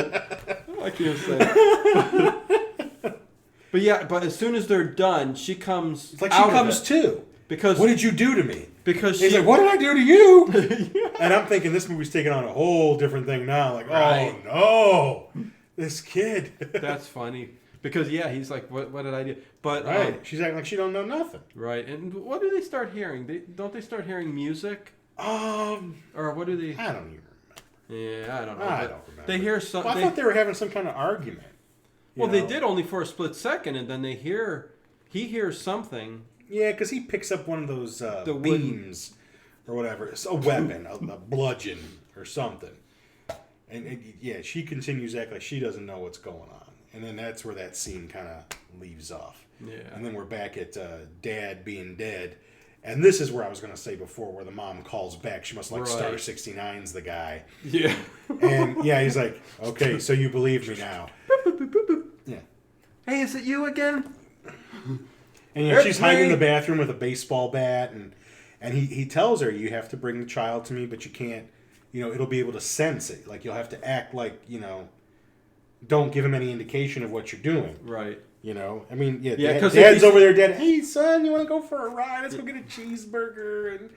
I can't say. But as soon as they're done, she comes. It's like she comes too. Because what did you do to me? Because he's like, what did I do to you? Yeah. And I'm thinking this movie's taking on a whole different thing now. Like, oh no, this kid. That's funny. Because he's like, what did I do? But she's acting like she don't know nothing. Right. And what do they start hearing? Don't they start hearing music? Or what do they? I don't even remember. Yeah, I don't know. I don't remember. They hear something. Well, I thought they were having some kind of argument. Well, they did only for a split second, and then he hears something. Yeah, because he picks up one of those beams or whatever. It's a weapon, a bludgeon or something. And she continues to act like she doesn't know what's going on. And then that's where that scene kind of leaves off. Yeah. And then we're back at Dad being dead. And this is where I was going to say before, where the mom calls back. She must Star 69's the guy. Yeah. And he's like, okay, so you believe me now. Yeah. Hey, is it you again? And she's hiding in the bathroom with a baseball bat, and he tells her, you have to bring the child to me, but you can't, it'll be able to sense it. Like, you'll have to act like, don't give him any indication of what you're doing. Right. I mean, because Dad's over there dead. Hey, son, you want to go for a ride? Let's go get a cheeseburger.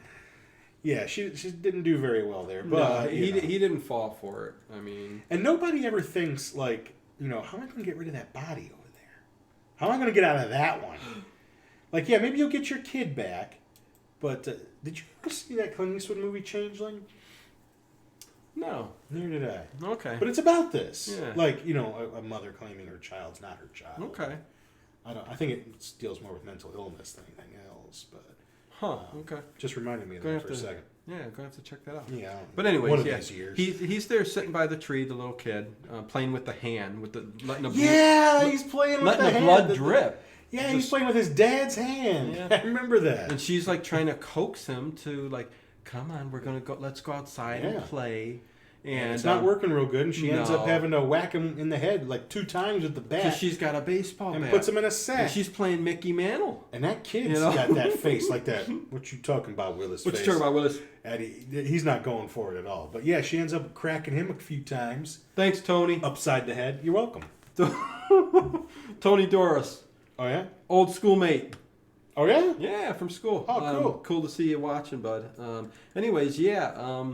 And she didn't do very well there. But no, he didn't fall for it. I mean, and nobody ever thinks like, how am I going to get rid of that body over there? How am I going to get out of that one? Like, maybe you'll get your kid back. But did you ever see that Clint Eastwood movie, Changeling? No. Neither did I. Okay. But it's about this. Yeah. Like, a mother claiming her child's not her child. Okay. I think it deals more with mental illness than anything else, but... okay. Just reminded me of that for a second. Yeah, I'm going to have to check that out. Yeah. But anyways, one of these years. He's there sitting by the tree, the little kid, playing with the hand, letting the he's playing with the hand. Letting the blood drip. Yeah, he's playing with his dad's hand. Yeah. I remember that. And she's like trying to coax him to like, come on, let's go outside and play. And it's not working real good, and she ends up having to whack him in the head like 2 times with the bat. Because she's got a baseball bat. And puts him in a sack. And she's playing Mickey Mantle. And that kid's got that face like that. What you talking about, Willis? What you talking about, Willis? And he's not going for it at all. But she ends up cracking him a few times. Thanks, Tony. Upside the head. You're welcome. Tony Doris. Oh, yeah? Old schoolmate. Oh yeah. Yeah, from school. Oh, cool. Cool to see you watching, bud. Anyways, yeah.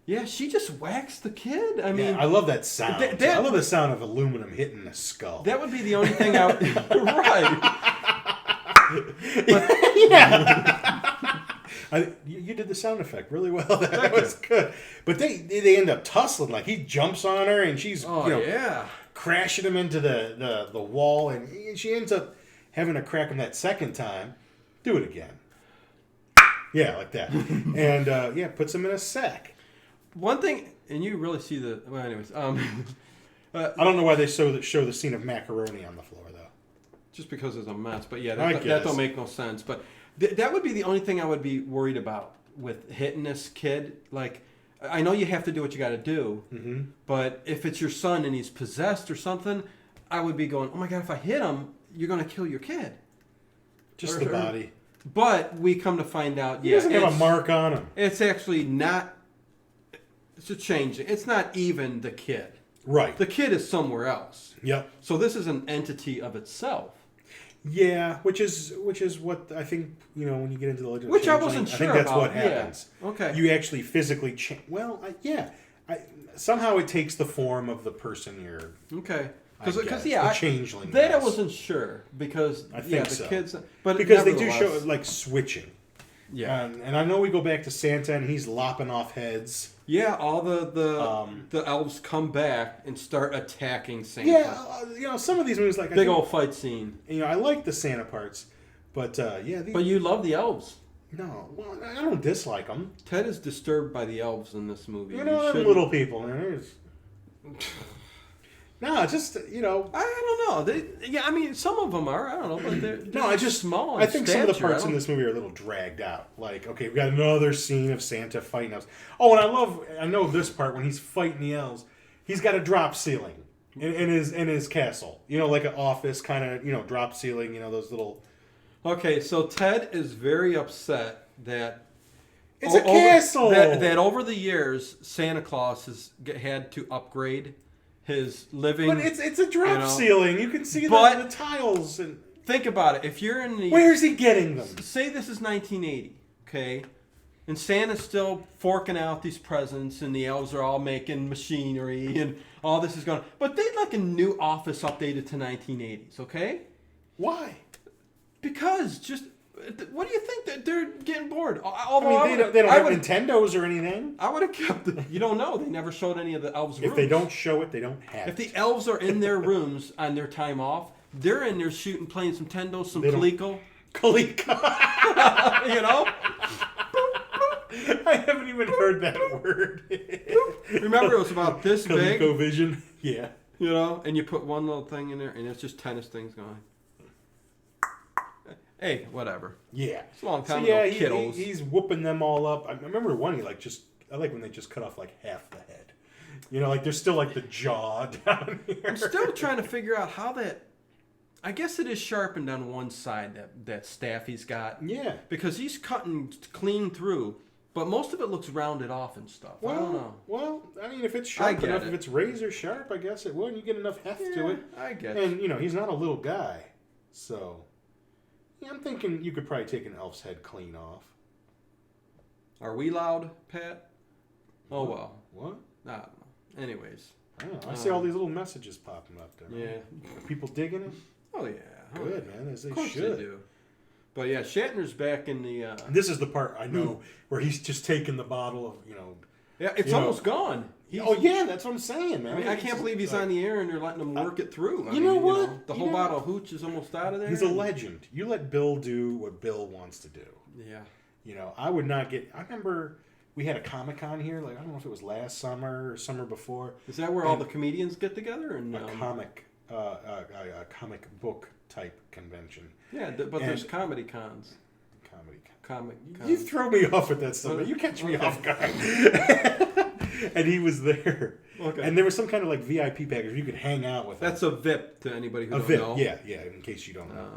Yeah, she just whacked the kid. I mean, I love that sound. I love the sound of aluminum hitting the skull. That would be the only thing I would... Right. Yeah. You did the sound effect really well. That was good. But they end up tussling. Like, he jumps on her, and she's crashing him into the wall, and she ends up having to crack him that second time. Do it again. Yeah, like that. And, puts him in a sack. One thing, and you really see the... Well, anyways. I don't know why they show the scene of macaroni on the floor, though. Just because it's a mess. But yeah, that don't make no sense. But that would be the only thing I would be worried about with hitting this kid. Like, I know you have to do what you got to do, but if it's your son and he's possessed or something, I would be going, oh my God, if I hit him, you're going to kill your kid. Just the body. But we come to find out, he doesn't have a mark on him. It's actually not... It's a changeling. It's not even the kid. Right. The kid is somewhere else. Yep. So this is an entity of itself. Yeah, which is what I think, when you get into the legend which of I wasn't sure I think that's about. what happens. Yeah. Okay. You actually physically change. Well, somehow it takes the form of the person you're... Okay. Because the changeling. That I wasn't sure because I think the so. Kids, but because they do show like switching. Yeah. And I know we go back to Santa and he's lopping off heads. Yeah, all the elves come back and start attacking Santa. Yeah, some of these movies like big old fight scene. I like the Santa parts, but But you love the elves. No, well, I don't dislike them. Ted is disturbed by the elves in this movie. They're little people, man. No, just I don't know. I mean, some of them are. I don't know, but they're just small. I think some of the parts in this movie are a little dragged out. Like, okay, we got another scene of Santa fighting elves. Oh, and I know this part when he's fighting the elves. He's got a drop ceiling in his castle. Like an office kind of drop ceiling. Those little. Okay, so Ted is very upset that it's a castle. That over the years Santa Claus has had to upgrade his living. But it's a drop ceiling. You can see the tiles. And think about it. If you're in the... Where's he getting them? Say this is 1980, okay? And Santa's still forking out these presents, and the elves are all making machinery, and all this is going on. But they'd like a new office updated to 1980s, okay? Why? Because what do you think that they're getting bored? They don't have Nintendos or anything. I would have kept it. You don't know. They never showed any of the elves' rooms. If they don't show it, they don't have it. If the elves are in their rooms on their time off, they're in there playing some Nintendo, some Coleco. Coleco. I haven't even heard that word. Remember, it was about this big. ColecoVision. Yeah. And you put one little thing in there, and it's just tennis things going. Hey, whatever. Yeah. It's a long time ago, kiddos. He's whooping them all up. I remember one, I like when they just cut off like half the head. Like there's still like the jaw down here. I'm still trying to figure out how that... I guess it is sharpened on one side, that staff he's got. Yeah. Because he's cutting clean through, but most of it looks rounded off and stuff. I don't know. Well, I mean, if it's sharp enough, if it's razor sharp, I guess it would. You get enough heft to it. I get it. And, he's not a little guy, so... Yeah, I'm thinking you could probably take an elf's head clean off. Are we loud, Pat? Oh, well. What? I don't know. Anyways. I don't know. I see all these little messages popping up there. Yeah. Are people digging it? Oh, yeah. Good, man. As they of course should. They do. But, yeah, Shatner's back in the... This is the part I know where he's just taking the bottle of, Yeah, it's almost gone. Yeah, that's what I'm saying, man. I mean, I can't believe he's on the air and they're letting him work it through. You know what? The whole bottle of hooch is almost out of there. He's a legend. You let Bill do what Bill wants to do. Yeah. I would not get... I remember we had a Comic-Con here. Like, I don't know if it was last summer or summer before. Is that where all the comedians get together? And a comic book type convention. Yeah, but there's comedy cons. Comic. You throw me off with that stuff. You catch me off guard. And he was there. Okay. And there was some kind of like VIP package. You could hang out with him. That's a VIP to anybody who don't VIP, know. Yeah, in case you don't know.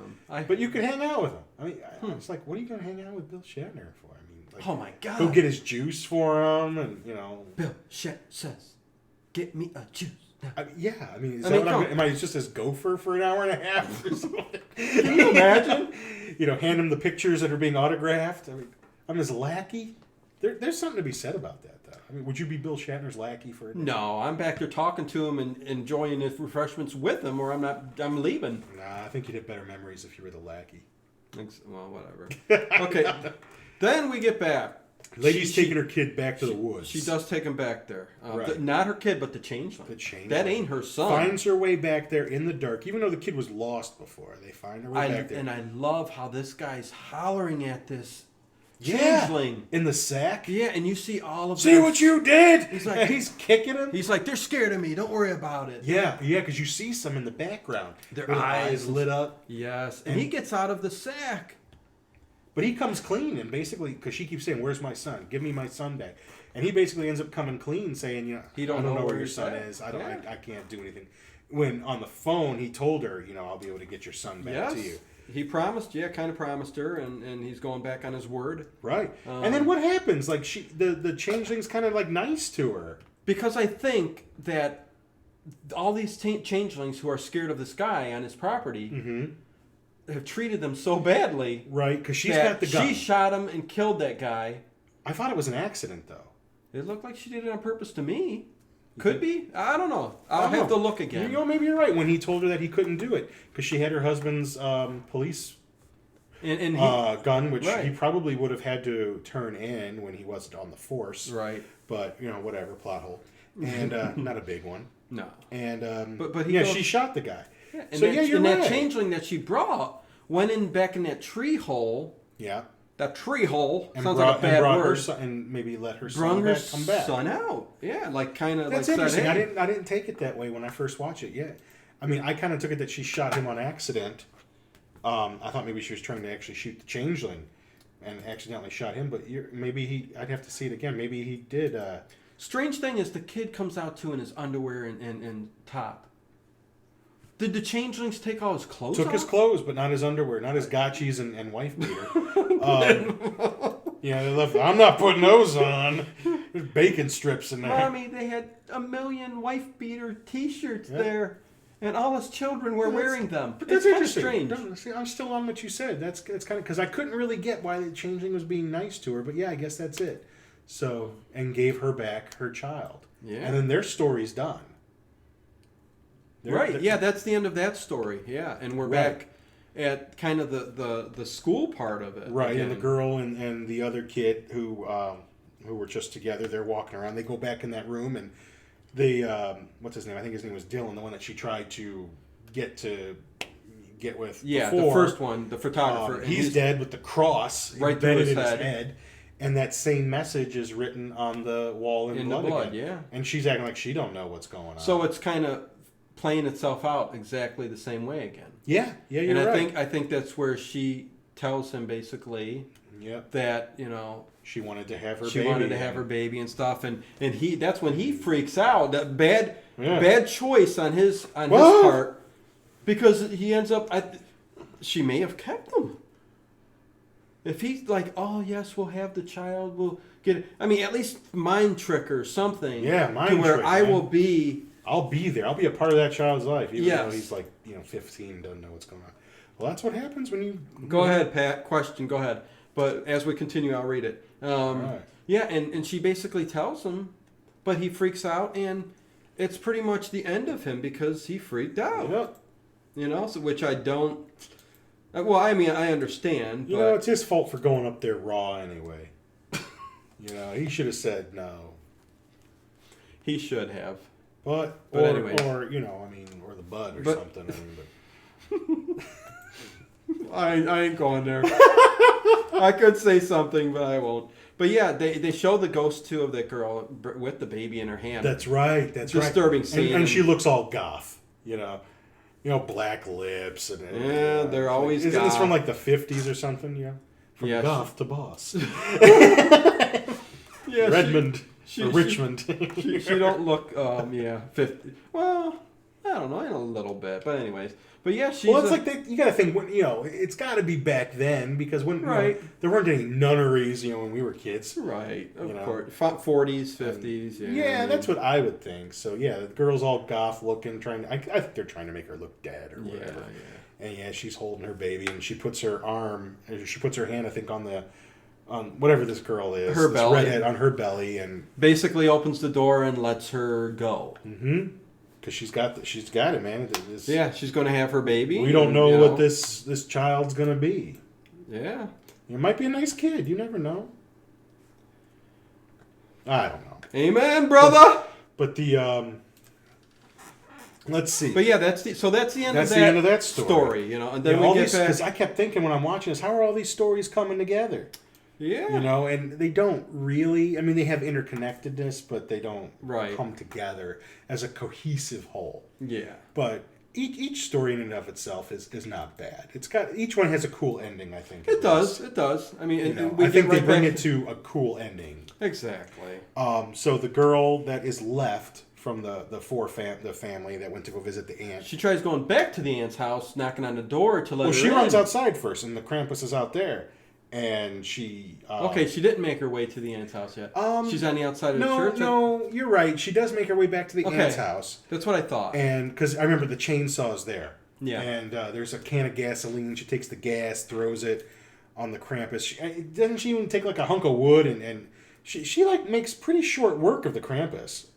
But you could hang out with him. I mean, it's like, what are you going to hang out with Bill Shatner for? I mean, like, oh my God. Go get his juice for him, and Bill Shatner says, "Get me a juice." I mean, is that what am I just his gopher for an hour and a half or something? Can you imagine? Hand him the pictures that are being autographed. I mean, I'm his lackey. There's something to be said about that, though. I mean, would you be Bill Shatner's lackey for a day? No, I'm back there talking to him and enjoying his refreshments with him, or I'm leaving. Nah, I think you'd have better memories if you were the lackey. Well, whatever. Okay, then we get back. Lady's taking her kid back to the woods. She does take him back there. Right. Not her kid, but the changeling. The changeling. That ain't her son. Finds her way back there in the dark, even though the kid was lost before. They find her way back there. And I love how this guy's hollering at this changeling. In the sack? Yeah, and you see all of See what you did! He's like, he's kicking him. He's like, they're scared of me. Don't worry about it. Yeah, because you see some in the background. Their with eyes lit up. Yes, and he gets out of the sack. But he comes clean and basically, because she keeps saying, "Where's my son? Give me my son back." And he basically ends up coming clean, saying, I don't know where your son is. I can't do anything. When on the phone, he told her, I'll be able to get your son back to you. He promised, kind of promised her, and he's going back on his word. Right. And then what happens? Like the changeling's kind of like nice to her. Because I think that all these changelings who are scared of this guy on his property have treated them so badly. Right, because she's got the gun. She shot him and killed that guy. I thought it was an accident, though. It looked like she did it on purpose to me. Could be. I don't know. I'll have to look again. Maybe you're right when he told her that he couldn't do it because she had her husband's police gun, which he probably would have had to turn in when he wasn't on the force. Right. But whatever, plot hole, and not a big one. No. And but she shot the guy. Yeah, and so you're right. That changeling that she brought went back in that tree hole. Yeah. That tree hole sounds like a bad word. And maybe let her son come back. Son out. Yeah, like kind of. That's like interesting. Said, hey. I didn't take it that way when I first watched it. Yeah, I mean, I kind of took it that she shot him on accident. I thought maybe she was trying to actually shoot the changeling, and accidentally shot him. But I'd have to see it again. Maybe he did. Strange thing is, the kid comes out too in his underwear and top. Did the changelings take all his clothes off? Took his clothes, but not his underwear, not his gotchis and wife beater. They left. I'm not putting those on. There's bacon strips in there. Mommy, they had a million wife beater T-shirts there, and all his children were wearing them. But that's interesting. Strange. I'm still on what you said. That's kind of because I couldn't really get why the changeling was being nice to her, but yeah, I guess that's it. So and gave her back her child. Yeah, and then their story's done. Yeah, that's the end of that story. Yeah, and we're back at kind of the school part of it. Right, again. And the girl and the other kid who were just together, they're walking around. They go back in that room, and they what's his name? I think his name was Dylan, the one that she tried to get with. Yeah, before. The first one, the photographer. He's dead with the cross right through his head. And that same message is written on the wall in blood again. Yeah. And she's acting like she don't know what's going on. So it's kind of playing itself out exactly the same way again. Yeah, you're right. I think that's where she tells him basically that she wanted to have her her baby and stuff, and that's when he freaks out. That bad choice on his part, because he ends up she may have kept him. If he's like, oh yes, we'll have the child, we'll get it. I mean, at least mind trick or something. Yeah, mind trick. Where I will be. I'll be there. I'll be a part of that child's life, even though he's like 15, doesn't know what's going on. Well, that's what happens when you. Go ahead, Pat. Question. Go ahead. But as we continue, I'll read it. Right. Yeah, and she basically tells him, but he freaks out, and it's pretty much the end of him because he freaked out. Yep. So which I don't. Well, I mean, I understand. But it's his fault for going up there raw anyway. He should have said no. He should have. But anyway. Or the bud or something. I ain't going there. I could say something, but I won't. But yeah, they show the ghost too of that girl with the baby in her hand. That's right. Disturbing scene. And she looks all goth. Black lips and they're always. Isn't goth. this from like the 50s or something? Yeah. From goth to boss. Yeah, Redmond. Richmond. She don't look. 50. Well. I don't know, in a little bit, but anyways. But yeah, she's. Well, it's like you got to think. It's got to be back then because when there weren't any nunneries. When we were kids. Right. Of course. 40s, 50s. Yeah. That's what I would think. So yeah, the girl's all goth looking, I think they're trying to make her look dead or whatever. Yeah. And yeah, she's holding her baby, and she puts her hand, I think, on whatever this girl is, her belly, redhead on her belly, and basically opens the door and lets her go. Mm-hmm. Because she's got it, man. She's going to have her baby. We don't know what this child's going to be. Yeah. It might be a nice kid. You never know. I don't know. Amen, brother. But the let's see. But yeah, that's the end of that story. And then we get back. Because I kept thinking when I'm watching this, how are all these stories coming together? Yeah. And they don't really. I mean, they have interconnectedness, but they don't come together as a cohesive whole. Yeah. But each story in and of itself is not bad. Each one has a cool ending. I think it does. It does. I mean, I think they bring it to a cool ending. Exactly. So the girl that is left from the family that went to go visit the aunt. She tries going back to the aunt's house, knocking on the door to let her in. Well, she runs outside first, and the Krampus is out there. And she... okay, she didn't make her way to the aunt's house yet. She's on the outside of the church? No, you're right. She does make her way back to the aunt's house. That's what I thought. And because I remember the chainsaw's there. Yeah. And there's a can of gasoline. She takes the gas, throws it on the Krampus. Doesn't she even take like a hunk of wood? And she like makes pretty short work of the Krampus.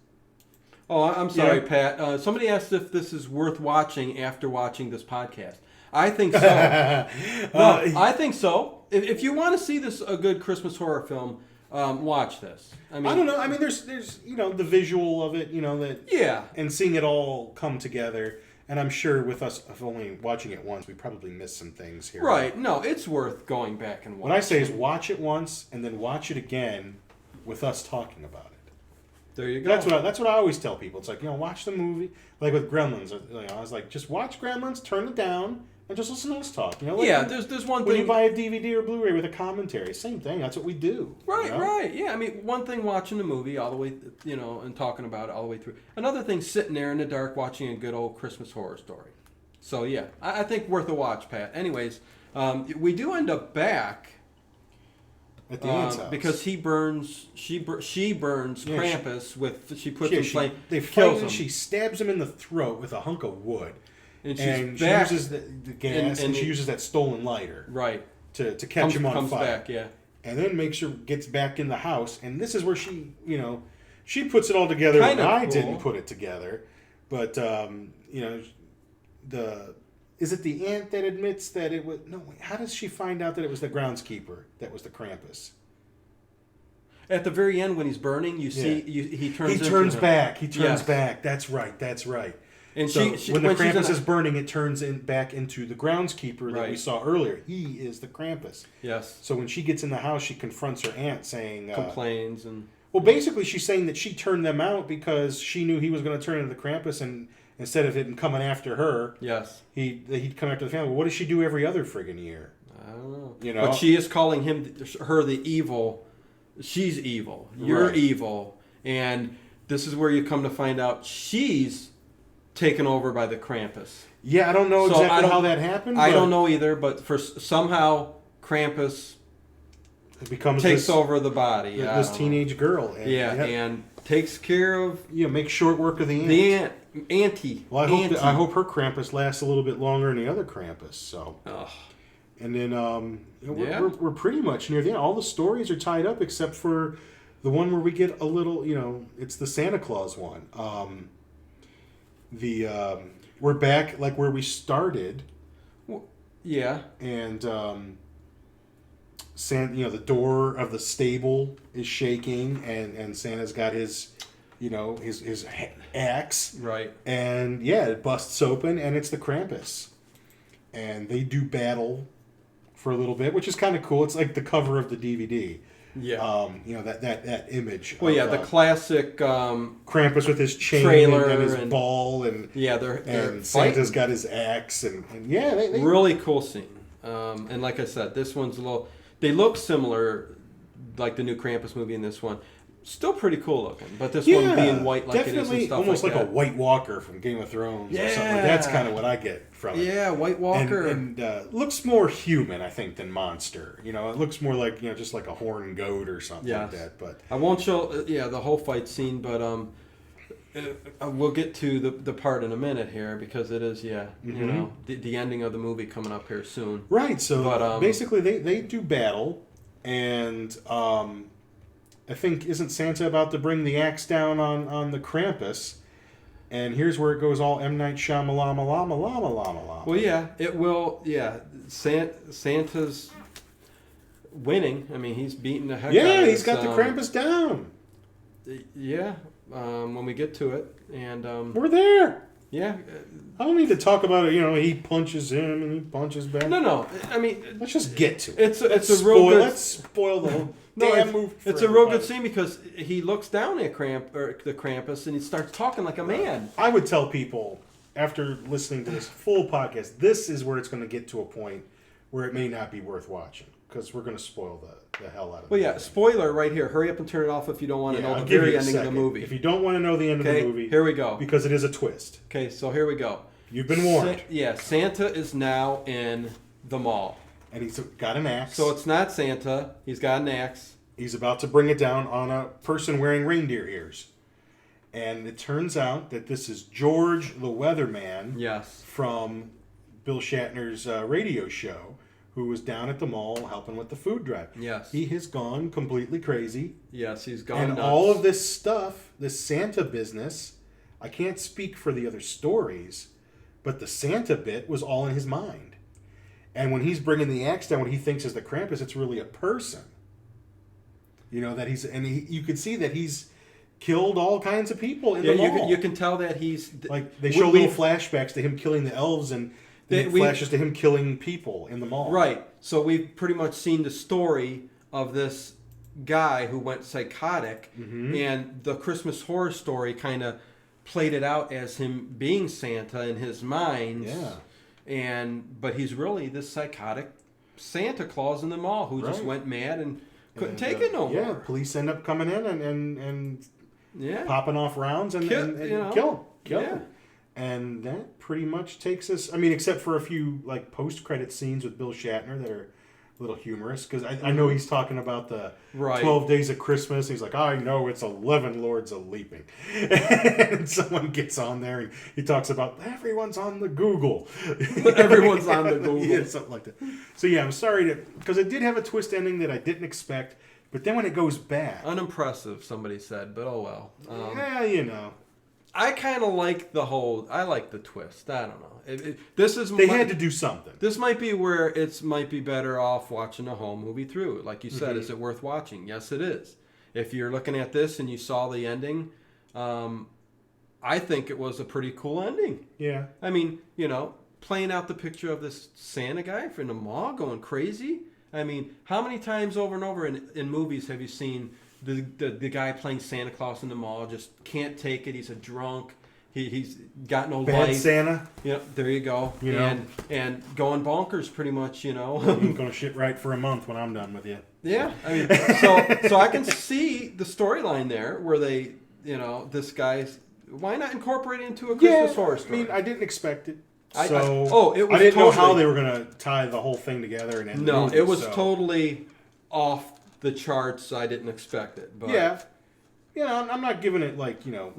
Oh, I'm sorry, Pat. Somebody asked if this is worth watching after watching this podcast. I think so. I think so. If you want to see a good Christmas horror film, watch this. I don't know. I mean, there's the visual of it, and seeing it all come together. And I'm sure with us only watching it once, we probably missed some things here. Right. No, it's worth going back and watching. What I say is watch it once and then watch it again with us talking about it. There you go. That's what I always tell people. It's like, watch the movie. Like with Gremlins, I was like, just watch Gremlins, turn it down, and just listen to us talk. There's one thing. When you buy a DVD or Blu-ray with a commentary, same thing. That's what we do. Right, right. Yeah, I mean, one thing watching the movie all the way, and talking about it all the way through. Another thing, sitting there in the dark watching a good old Christmas horror story. So yeah, I think worth a watch, Pat. Anyways, we do end up back at the aunt's house because she burns Krampus with she puts him flame. They fight and she stabs him in the throat with a hunk of wood. And she uses the gas, and she uses that stolen lighter, to catch him on fire. Back, yeah. And then gets back in the house, and this is where she, she puts it all together. And I didn't put it together, but is it the aunt that admits that it was? No, wait, how does she find out that it was the groundskeeper that was the Krampus? At the very end, when he's burning, you see he turns. He turns back. He turns back. That's right. And so when the Krampus is burning, it turns back into the groundskeeper that we saw earlier. He is the Krampus. Yes. So when she gets in the house, she confronts her aunt, saying... complains and... Well, basically, she's saying that she turned them out because she knew he was going to turn into the Krampus, and instead of him coming after her, he'd come after the family. Well, what does she do every other friggin' year? I don't know. But she is calling her the evil. She's evil. You're evil. And this is where you come to find out she's taken over by the Krampus. Yeah, I don't know exactly how that happened. I don't know either, but somehow Krampus takes over the body. This teenage girl. And, and takes care of... makes short work of the aunt. The auntie. Well, I hope her Krampus lasts a little bit longer than the other Krampus, so... Ugh. And then we're pretty much near the end. All the stories are tied up except for the one where we get a little, it's the Santa Claus one. We're back like where we started. Yeah. And the door of the stable is shaking, and Santa's got his his axe. Right. And it busts open, and it's the Krampus. And they do battle for a little bit, which is kind of cool. It's like the cover of the DVD. Yeah. That image. Well, the classic Krampus with his chain trailer and his ball, and they're Santa's got his axe, and they really cool scene. And like I said, this one's a little. They look similar, like the new Krampus movie in this one. Still pretty cool looking, but this one being white like it is and stuff almost like like that. a White Walker from Game of Thrones or something. That's kind of what I get from it. Yeah, White Walker. And looks more human, I think, than monster. You know, it looks more like, you know, just like a horned goat or something like that. But I won't show, the whole fight scene, but we'll get to the part in a minute here because it is, you know, the ending of the movie coming up here soon. Right, so basically they do battle, and I think, isn't Santa about to bring the axe down on the Krampus? And here's where it goes all M. Night Shyamalan. Well, yeah, it will, Santa's winning. I mean, he's beating the heck out of Yeah, this, he's got the Krampus down. Yeah, when we get to it. And we're there. Yeah. I don't need to talk about it. You know, he punches him and he punches back. No. I mean, let's just get to it. It's a real good. Let's spoil the whole damn movie. It's a real good scene because he looks down at the Krampus and he starts talking like a man. I would tell people after listening to this full podcast, this is where it's going to get to a point where it may not be worth watching because we're going to spoil the hell out of it. Well, yeah, spoiler right here. Hurry up and turn it off if you don't want to know I'll the give very you a ending of the second. movie. If you don't want to know the end of the movie, here we go. Because it is a twist. Okay, so here we go. You've been warned. Santa is now in the mall. And he's got an axe. So it's not Santa. He's got an axe. He's about to bring it down on a person wearing reindeer ears. And it turns out that this is George the Weatherman. Yes. From Bill Shatner's radio show, who was down at the mall helping with the food drive. Yes. He has gone completely crazy. Yes, he's gone And nuts. all of this stuff, this Santa business, I can't speak for the other stories, but the Santa bit was all in his mind. And when he's bringing the axe down, what he thinks is the Krampus, it's really a person. You know, that you could see that he's killed all kinds of people in the mall. You can tell that he's... Like, they show little flashbacks to him killing the elves, and it flashes to him killing people in the mall. Right. So we've pretty much seen the story of this guy who went psychotic, and the Christmas Horror Story kind of played it out as him being Santa in his mind. Yeah. But he's really this psychotic Santa Claus in the mall who just went mad and couldn't take it no more. Yeah, police end up coming in and popping off rounds and kill him. And that pretty much takes us, I mean, except for a few like post-credit scenes with Bill Shatner that are a little humorous, because I know he's talking about the 12 days of Christmas. He's like, I know it's 11 lords a leaping. And someone gets on there and he talks about everyone's on the Google. Everyone's on the Google. Yeah, something like that. So yeah, I'm sorry because it did have a twist ending that I didn't expect, but then when it goes back. Unimpressive, somebody said, but oh well. Yeah, you know. I kind of like I like the twist. I don't know. They had to do something. This might be where it might be better off watching the whole movie through. Like you said, is it worth watching? Yes, it is. If you're looking at this and you saw the ending, I think it was a pretty cool ending. Yeah. I mean, you know, playing out the picture of this Santa guy from the mall going crazy. I mean, how many times over and over in movies have you seen the guy playing Santa Claus in the mall just can't take it? He's a drunk. He's got no Bad life. Santa. Yep, there you go. You know? And going bonkers pretty much, you know. I'm going to shit right for a month when I'm done with you. Yeah. I mean, so I can see the storyline there where they, you know, this guy's, why not incorporate it into a Christmas horror story? I mean, I didn't expect it. I didn't know how they were going to tie the whole thing together and end the movie, it was totally off the charts. I didn't expect it. But yeah. Yeah, I'm not giving it like, you know,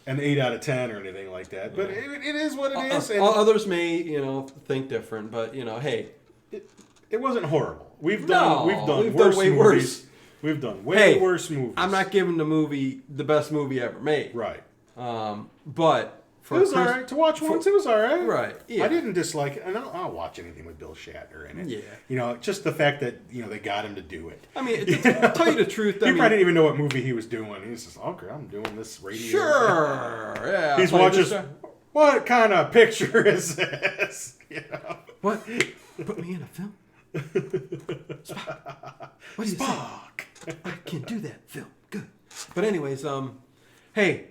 an 8 out of 10 or anything like that. But it is what it is. And others may, you know, think different. But, you know, hey. It wasn't horrible. We've done way worse. We've done way worse movies. I'm not giving the movie the best movie ever made. Right. But it was all right. To watch once, it was all right. Right. Yeah. I didn't dislike it. And I'll watch anything with Bill Shatner in it. Yeah. You know, just the fact that, you know, they got him to do it. I mean, to tell you the truth, he probably didn't even know what movie he was doing. He was just, okay, I'm doing this radio. Sure. Yeah. He's watching. What kind of picture is this? You know? What? Put me in a film? Spock. What do you say? I can do that film. Good. But anyways, hey,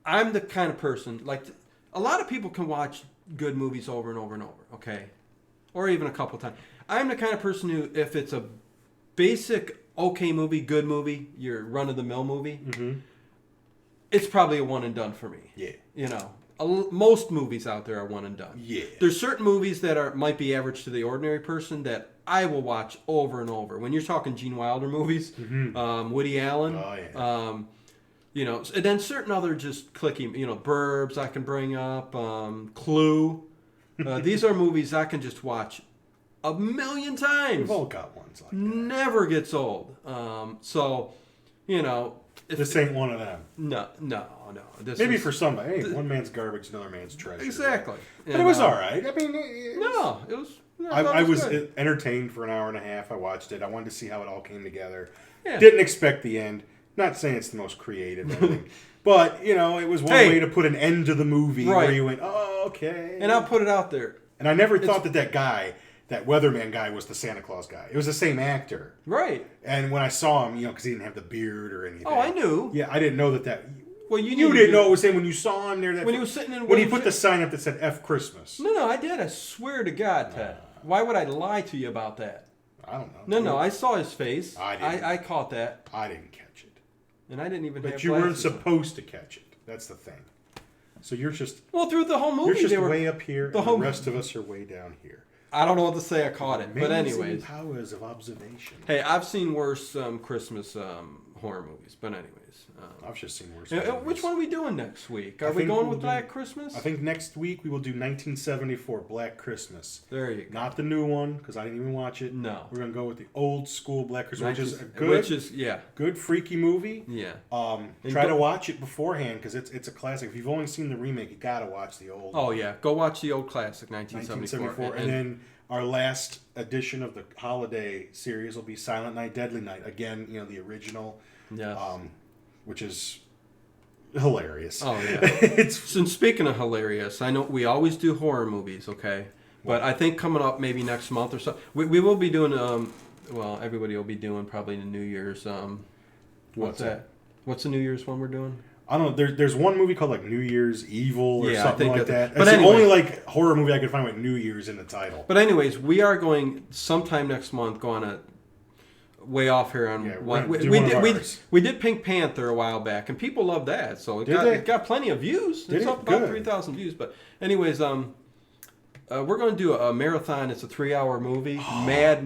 I'm the kind of person, like, a lot of people can watch good movies over and over and over, okay? Or even a couple times. I'm the kind of person who, if it's a basic okay movie, good movie, your run-of-the-mill movie, it's probably a one and done for me. Yeah. You know, most movies out there are one and done. Yeah. There's certain movies that might be average to the ordinary person that I will watch over and over. When you're talking Gene Wilder movies, Woody Allen, you know, and then certain other just clicky, you know, Burbs I can bring up, Clue. These are movies I can just watch a million times. We've all got ones like that. Never gets old. So, you know. This ain't one of them. No. Maybe for somebody. Hey, one man's garbage, another man's treasure. Exactly. But it was all right. I mean, it was... I was entertained for an hour and a half. I watched it. I wanted to see how it all came together. Yeah. Didn't expect the end. Not saying it's the most creative ending. But, you know, it was one way to put an end to the movie where you went, oh, okay. And I'll put it out there. And I never thought that weatherman guy was the Santa Claus guy. It was the same actor. Right. And when I saw him, you know, because he didn't have the beard or anything. Oh, I knew. Yeah, I didn't know that. Well, you didn't know it was him when you saw him there. When he was sitting in... When he put the sign up that said F Christmas. No, I did. I swear to God, Ted. Why would I lie to you about that? I don't know. No, I saw his face. I caught that. I didn't catch it. And I didn't even but have you weren't glasses supposed to catch it. That's the thing. So you're just... Well, through the whole movie, you're just way up here, and the rest of us are way down here. I don't know what to say. I caught it. But anyways. Powers of observation. Hey, I've seen worse Christmas horror movies. But anyways. I've just seen worse movies. Which one are we doing next week? Are we going with Black Christmas? I think next week we will do 1974, Black Christmas. There you go. Not the new one, because I didn't even watch it. No. We're going to go with the old school Black Christmas, which is a good freaky movie. Yeah. Try to watch it beforehand, because it's a classic. If you've only seen the remake, you got to watch the old one. Yeah. Go watch the old classic, 1974. And then our last edition of the holiday series will be Silent Night, Deadly Night. Again, you know, the original. Yeah. Which is hilarious. Oh, yeah. Since speaking of hilarious, I know we always do horror movies, okay? But I think coming up maybe next month or so, we will be doing, everybody will be doing probably the New Year's, what's that? What's the New Year's one we're doing? I don't know. There's one movie called like New Year's Evil or something like that. But it's the only like horror movie I could find with New Year's in the title. But anyways, we are going sometime next month, go on a... way off here on one. We did Pink Panther a while back, and people love that. So it got plenty of views. It's up about 3,000 views. But anyways, we're going to do a marathon. It's a 3-hour movie. Mad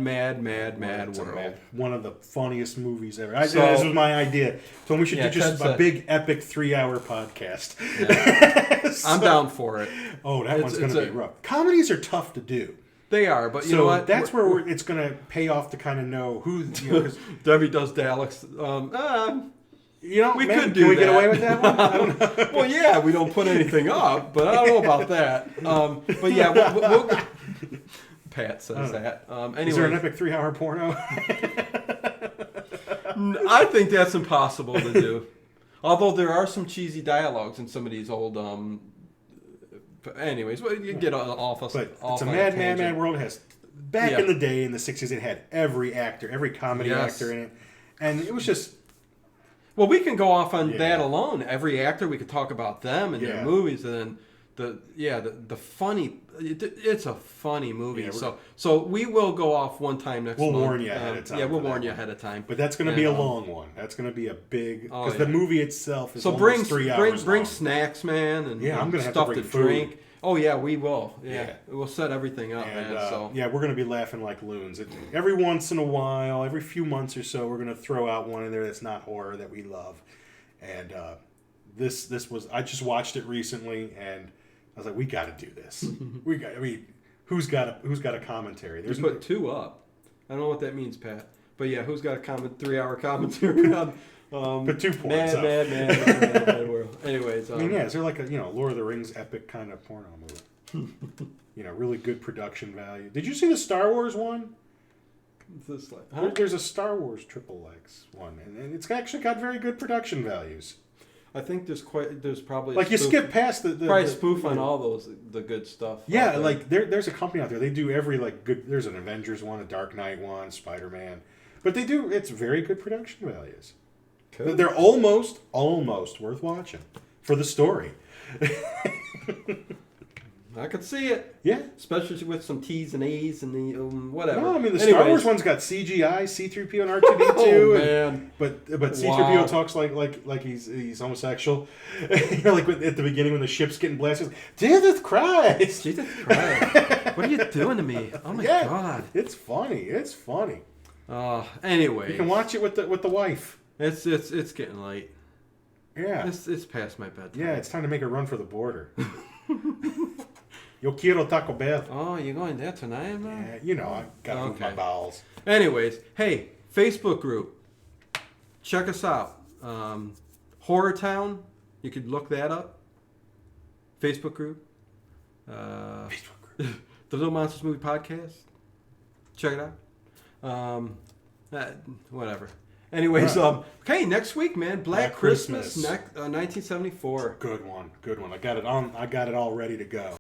World. One of the funniest movies ever. This was my idea. So we should do just a big epic 3-hour podcast. Yeah. I'm down for it. Oh, that one's going to be rough. Comedies are tough to do. They are, but you know what? That's where it's going to pay off to kind of know who. You know, Debbie does Daleks. We could do that. Can we get away with that one? I don't know. Well, yeah, we don't put anything up, but I don't know about that. But yeah, we'll Pat says that. Anyway. Is there an epic 3-hour porno? I think that's impossible to do. Although there are some cheesy dialogues in some of these old. Anyways, you get off. But it's a mad world. It has back in the day in the 60s, it had every comedy actor in it, and it was just. Well, we can go off on that alone. Every actor, we could talk about them and their movies, and then the funny. It's a funny movie. Yeah, so we will go off one time next month. We'll warn you ahead of time. Yeah, we'll warn you ahead of time. But that's going to be a long one. That's going to be a big because the movie itself is almost 3 hours. Bring snacks, man, and I'm going to have stuff to bring to food. Drink. Oh yeah, we will. Yeah. We'll set everything up, man. So we're going to be laughing like loons. Every once in a while, every few months or so, we're going to throw out one in there that's not horror that we love. And this was I just watched it recently, and I was like, we got to do this. Who's got a commentary? There's put 2 up. I don't know what that means, Pat. But yeah, who's got a 3-hour commentary on? Put 2 points up. Mad world. Anyways, is there like a Lord of the Rings epic kind of porno movie? Really good production value. Did you see the Star Wars one? There's a Star Wars XXX one, and it's actually got very good production values. I think there's probably you skip past the spoof on all the good stuff. Yeah, like there's a company out there. They do every good. There's an Avengers one, a Dark Knight one, Spider-Man, but it's very good production values. Cool. They're almost worth watching for the story. I could see it. Yeah. Especially with some T's and A's and the whatever. No, I mean, the Star Wars one's got CGI, C-3PO and R2-D2. Oh, man. But C-3PO talks like he's homosexual. Like at the beginning when the ship's getting blasted. Jesus Christ! Jesus Christ. What are you doing to me? Oh, my God. It's funny. It's funny. Anyway. You can watch it with the wife. It's getting late. Yeah. It's past my bedtime. Yeah, it's time to make a run for the border. Yo quiero Taco Bell. Oh, you're going there tonight, man? Yeah, I gotta move my bowels. Anyways, hey, Facebook group. Check us out. Horror Town. You could look that up. Facebook group. Facebook group. The Little Monsters Movie Podcast. Check it out. Whatever. Anyways, okay, next week, man, Black Christmas 1974. Good one. I got it all ready to go.